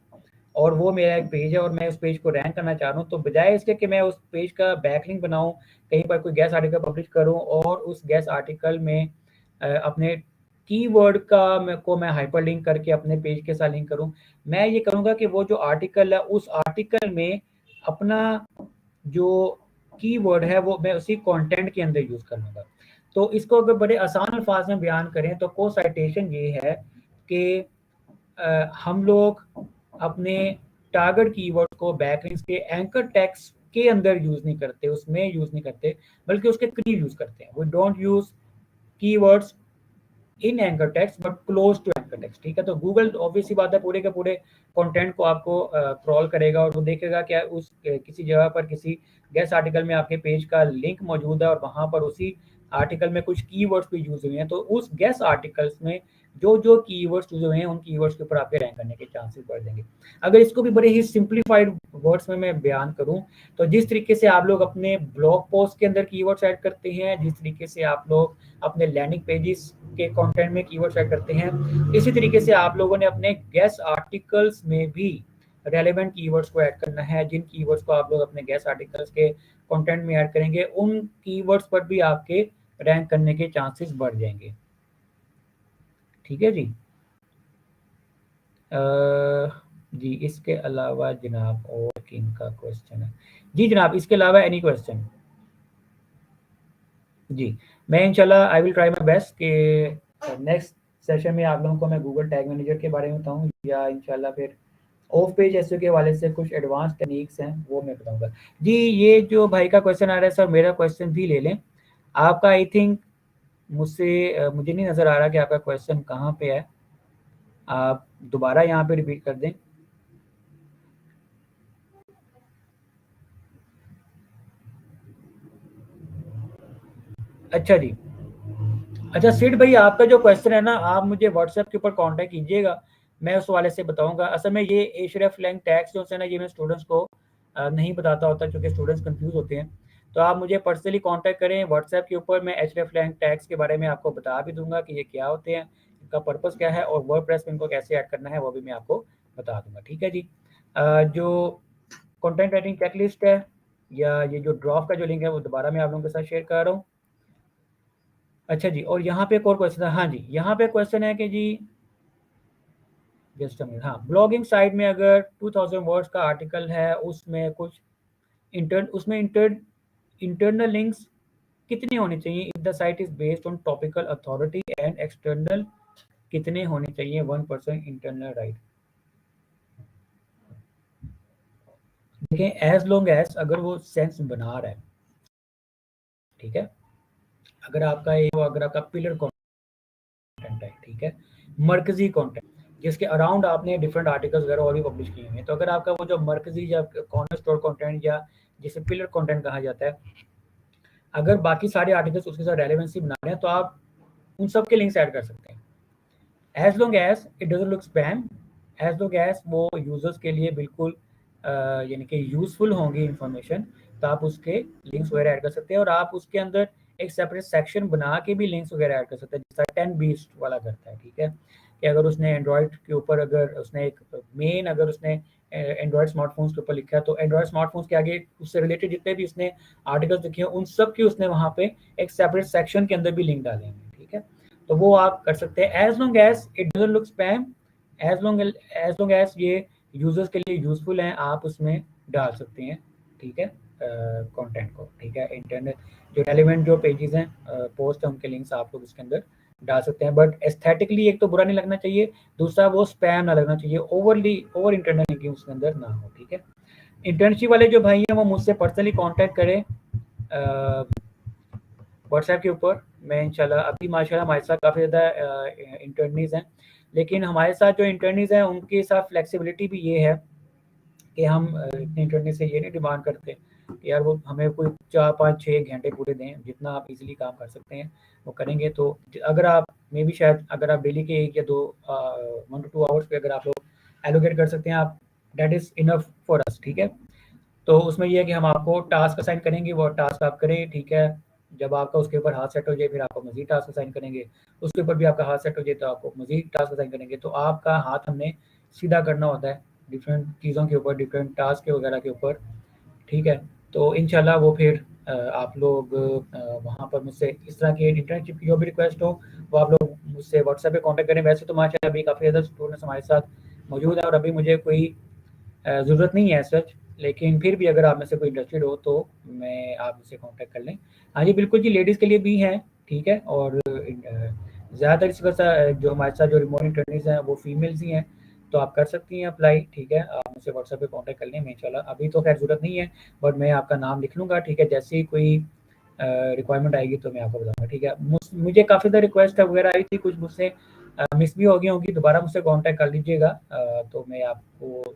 और वो मेरा एक पेज है और मैं उस पेज को रैंक करना चाह रहा हूँ। तो बजाय इसके कि मैं उस पेज का बैकलिंक बनाऊँ, कहीं पर कोई गेस्ट आर्टिकल पब्लिश करूँ और उस गेस्ट आर्टिकल में अपने कीवर्ड को मैं हाइपरलिंक करके अपने पेज के साथ लिंक करूँ, मैं ये करूँगा कि वो जो आर्टिकल है उस आर्टिकल में अपना जो कीवर्ड है वो मैं उसी कंटेंट के अंदर यूज़ कर लूँगा। तो इसको अगर बड़े आसान अल्फाज में बयान करें तो को साइटेशन ये है कि हम लोग अपने टारगेट कीवर्ड को बैकलिंक्स के एंकर टेक्स्ट के अंदर यूज़ नहीं करते, उसमें यूज़ नहीं करते, बल्कि उसके करीब यूज़ करते हैं। We don't use keywords in anchor text but close to anchor text, ठीक है। तो गूगल ऑब्वियस सी बात है पूरे के पूरे कंटेंट को आपको क्रॉल करेगा और वो देखेगा क्या उस किसी जगह पर किसी गेस्ट आर्टिकल में आपके पेज का लिंक मौजूद है और वहां पर उसी आर्टिकल में कुछ कीवर्ड्स भी यूज हुए हैं, तो उस गेस्ट आर्टिकल्स में जो जो कीवर्ड्स यूज हुए हैं उन कीवर्ड्स के ऊपर आपके रैंक करने के चांसेस बढ़ जाएंगे। अगर इसको भी बड़े ही सिंप्लीफाइड वर्ड्स में मैं बयान करूं, तो जिस तरीके से आप लोग अपने ब्लॉग पोस्ट के अंदर कीवर्ड्स ऐड करते हैं, जिस तरीके से आप लोग अपने लैंडिंग पेजेस के कंटेंट में कीवर्ड्स ऐड करते हैं, इसी तरीके से आप लोगों ने अपने गेस्ट आर्टिकल्स में भी रेलेवेंट कीवर्ड्स को ऐड करना है। जिन कीवर्ड्स को आप लोग अपने गेस्ट आर्टिकल्स के कंटेंट में ऐड करेंगे, उन कीवर्ड्स पर भी आपके रैंक करने के चांसेस बढ़ जाएंगे, ठीक है जी। जी, इसके अलावा जनाब और किन का क्वेश्चन है? जी जनाब, इसके अलावा एनी क्वेश्चन? जी, मैं इंशाल्लाह I will try my best कि नेक्स्ट सेशन में आप लोगों को मैं गूगल टैग मैनेजर के बारे में बताऊँ, या इंशाल्लाह फिर ऑफ पेज एसईओ के हवाले से कुछ एडवांस टेक्निक्स हैं वो मैं बताऊँगा। जी, ये जो भाई का क्वेश्चन आ रहा है सर, मेरा क्वेश्चन भी ले लें। आपका आई थिंक मुझे नहीं नज़र आ रहा कि आपका क्वेश्चन कहाँ पे है। आप दोबारा यहाँ पे रिपीट कर दें। अच्छा जी। अच्छा सिड भाई, आपका जो क्वेश्चन है ना, आप मुझे व्हाट्सएप के ऊपर कांटेक्ट कीजिएगा, मैं उस वाले से बताऊंगा। असल में ये hreflang टैग्स जो है ना, ये मैं स्टूडेंट्स को नहीं बताता होता क्योंकि स्टूडेंट्स कंफ्यूज होते हैं। तो आप मुझे पर्सनली कांटेक्ट करें व्हाट्सएप के ऊपर, मैं hreflang टैग्स के बारे में आपको बता भी दूंगा कि ये क्या होते हैं, इनका पर्पस क्या है, और वर्डप्रेस में इनको कैसे ऐड करना है वो भी मैं आपको बता दूंगा, ठीक है जी। जो कंटेंट राइटिंग चेकलिस्ट है या ये जो ड्रॉप का जो लिंक है वो दोबारा मैं आप लोगों के साथ शेयर कर रहा हूँ। अच्छा जी, और यहाँ पे एक और क्वेश्चन है। हाँ जी, यहाँ पे क्वेश्चन है कि जी जस्ट अ मिनट, हाँ, ब्लॉगिंग साइट में अगर 2000 वर्ड्स का आर्टिकल है, उसमें कुछ इंटरनल लिंक्स कितने होने चाहिए if the site is based on topical authority, and external कितने होने चाहिए 1% इंटरनल राइट? देखें, एज लॉन्ग एज अगर वो सेंस बना रहा है, ठीक है। अगर आपका पिलर कंटेंट है, ठीक है, मरकजी कंटेंट जिसके अराउंड आपने डिफरेंट आर्टिकल्स वगैरह और भी पब्लिश किए हैं, तो अगर आपका वो जो मरकजी या कॉर्नर स्टोर कंटेंट या जिसे पिलर कंटेंट कहा जाता है, अगर बाकी सारे आर्टिकल्स उसके साथ रेलेवेंसी बना रहे हैं तो आप उन सब के लिंक्स ऐड कर सकते हैं, as long as it doesn't look spam, as long as वो यूजर्स के लिए बिल्कुल यानी कि यूजफुल होंगी इंफॉर्मेशन, तो आप उसके लिंक्स वगैरह ऐड कर सकते हैं। और आप उसके अंदर एक सेपरेट सेक्शन बना के भी लिंक्स वगैरह ऐड कर सकते हैं, जैसा 10 बीस्ट वाला करता है, ठीक है, कि अगर उसने एंड्रॉयड के ऊपर अगर उसने एक मेन अगर उसने एंड्रॉयड स्मार्टफोन्स के ऊपर लिखा है, तो एंड्रॉयड स्मार्टफोन्स के आगे उससे रिलेटेड जितने भी उसने आर्टिकल्स लिखे हैं उन सब की उसने वहाँ पे एक सेपरेट सेक्शन के अंदर भी लिंक डालेंगे, ठीक है। तो वो आप कर सकते हैं, as long as it doesn't look spam, as long as ये यूजर्स के लिए यूजफुल हैं, आप उसमें डाल सकते हैं, ठीक है, कंटेंट को, ठीक है। इंटरनेट जो रेलिवेंट जो पेजेस हैं पोस्ट है उनके लिंक्स आप लोग उसके अंदर डाल सकते हैं, बट एस्थेटिकली एक तो बुरा नहीं लगना चाहिए, दूसरा वो स्पैम ना लगना चाहिए, ओवर इंटरनेट लिंकिंग उसके अंदर ना हो, ठीक है। इंटर्नशिप वाले जो भाई हैं वो मुझसे पर्सनली कांटेक्ट करें व्हाट्सएप के ऊपर। मैं इंशाल्लाह अभी माशाल्लाह हमारे साथ काफ़ी ज़्यादा इंटर्नीज हैं, लेकिन हमारे साथ जो इंटर्नीज हैं उनके साथ फ्लेक्सिबिलिटी भी ये है कि हम इतने इंटरनी से ये नहीं डिमांड करते कि यार वो हमें कोई 4 5 6 घंटे पूरे दें, जितना आप इजीली काम कर सकते हैं वो करेंगे। तो अगर आप मे भी शायद अगर आप डेली के 1 या 2 1 to 2 आवर्स पे अगर आप लोग एलोकेट कर सकते हैं, आप that is enough for us, ठीक है। तो उसमें ये है कि हम आपको टास्क असाइन करेंगे, वो टास्क आप करें, ठीक है। जब आपका उसके ऊपर हाथ सेट हो जाए फिर आपको मज़ीद टास्क असाइन करेंगे, उसके ऊपर भी आपका हाथ सेट हो जाए तो आपको मज़ीद टास्क असाइन करेंगे। तो आपका हाथ हमने सीधा करना होता है डिफरेंट चीज़ों के ऊपर, डिफरेंट टास्क के वगैरह के ऊपर, ठीक है। तो इंशाल्लाह वो फिर आप लोग वहाँ पर मुझसे इस तरह की इंटर्नशिप की जो भी रिक्वेस्ट हो वो आप लोग मुझसे व्हाट्सएप पे कांटेक्ट करें। वैसे तो माशाल्लाह अभी काफ़ी ज़्यादा स्टूडेंट्स हमारे साथ मौजूद हैं और अभी मुझे कोई ज़रूरत नहीं है सच, लेकिन फिर भी अगर आप में से कोई इंटरेस्टेड हो तो मैं आप मुझसे कांटेक्ट कर लें। हाँ जी, बिल्कुल जी, लेडीज़ के लिए भी हैं, ठीक है। और ज़्यादातर इस वजह जो हमारे साथ जो रिमोट इंटर्नीज़ हैं वो फीमेल्स ही हैं, तो आप कर सकती हैं अप्लाई, ठीक है। आप मुझसे व्हाट्सएप पे कांटेक्ट कर लें, मैं इंशाल्लाह अभी तो खैर ज़रूरत नहीं है, बट मैं आपका नाम लिख लूँगा, ठीक है। जैसे ही कोई रिक्वायरमेंट आएगी तो मैं आपको बताऊँगा, ठीक है। मुझे काफ़ी ज़्यादा रिक्वेस्ट वगैरह आई थी, कुछ मुझसे मिस भी हो गई होंगी, दोबारा मुझसे कांटेक्ट कर लीजिएगा, तो मैं आपको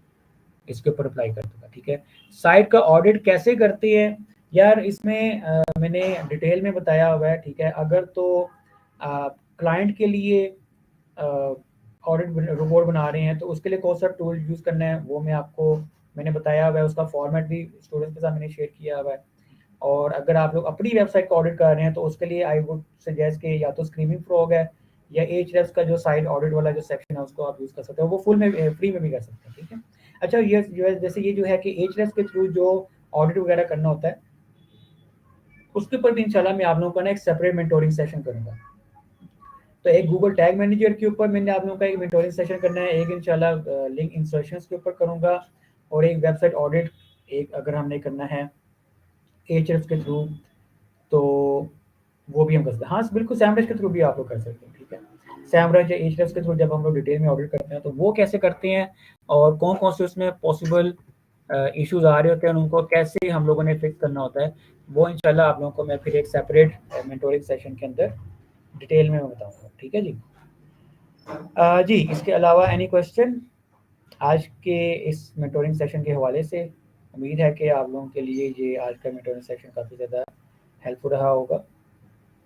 इसके ऊपर अप्लाई कर दूँगा, ठीक है। साइट का ऑडिट कैसे करते हैं यार, इसमें मैंने डिटेल में बताया हुआ है, ठीक है। अगर तो क्लाइंट के लिए ऑडिट रिपोर्ट बना रहे हैं तो उसके लिए कौन सा टूल यूज़ करना है वो मैंने बताया हुआ है, उसका फॉर्मेट भी स्टूडेंट्स के साथ मैंने शेयर किया हुआ है। और अगर आप लोग अपनी वेबसाइट का ऑडिट कर रहे हैं तो उसके लिए आई वुड सजेस्ट कि या तो स्क्रीमिंग फ्रॉग है या एhrefs का जो साइट ऑडिट वाला जो सेक्शन है उसको आप यूज़ कर सकते हो, वो फुल में फ्री में भी कर सकते हैं, ठीक है। अच्छा, ये जो है जैसे ये जो है कि एhrefs के थ्रू जो ऑडिट वगैरह करना होता है उसके ऊपर भी इंशाल्लाह मैं आप लोगों का ना एक सेपरेट मेंटोरिंग सेशन करूँगा। तो एक गूगल टैग मैनेजर के ऊपर मैंने आप लोगों का एक मेंटोरिंग सेशन करना है, एक इंशाल्लाह लिंक इंसर्शंस के ऊपर करूँगा, और एक वेबसाइट ऑडिट एक अगर हमने करना है एhrefs के थ्रू तो वो भी हम कर सकते हैं। हाँ, बिल्कुल सैमरज के थ्रू भी आप लोग कर सकते हैं, ठीक है। सैमरज या एhrefs के थ्रू जब हम लोग डिटेल में ऑडिट करते हैं तो वो कैसे करते हैं और कौन-कौन से उसमें पॉसिबल इश्यूज़ आ रहे होते हैं और उनको कैसे हम लोगों ने फिक्स करना होता है, वो इंशाल्लाह आप लोगों को मैं फिर एक सेपरेट मेंटोरिंग सेशन के अंदर डिटेल में बताऊँगा, ठीक है जी। जी, इसके अलावा एनी क्वेश्चन आज के इस मेंटोरिंग सेशन के हवाले से? उम्मीद है कि आप लोगों के लिए ये आज का मेंटोरिंग सेशन काफ़ी ज़्यादा हेल्पफुल रहा होगा।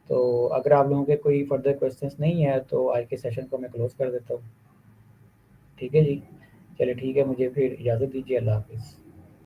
तो अगर आप लोगों के कोई फर्दर क्वेश्चंस नहीं है तो आज के सेशन को मैं क्लोज़ कर देता हूँ, ठीक है जी। चलिए ठीक है, मुझे फिर इजाज़त दीजिए, अल्लाह हाफ़िज़।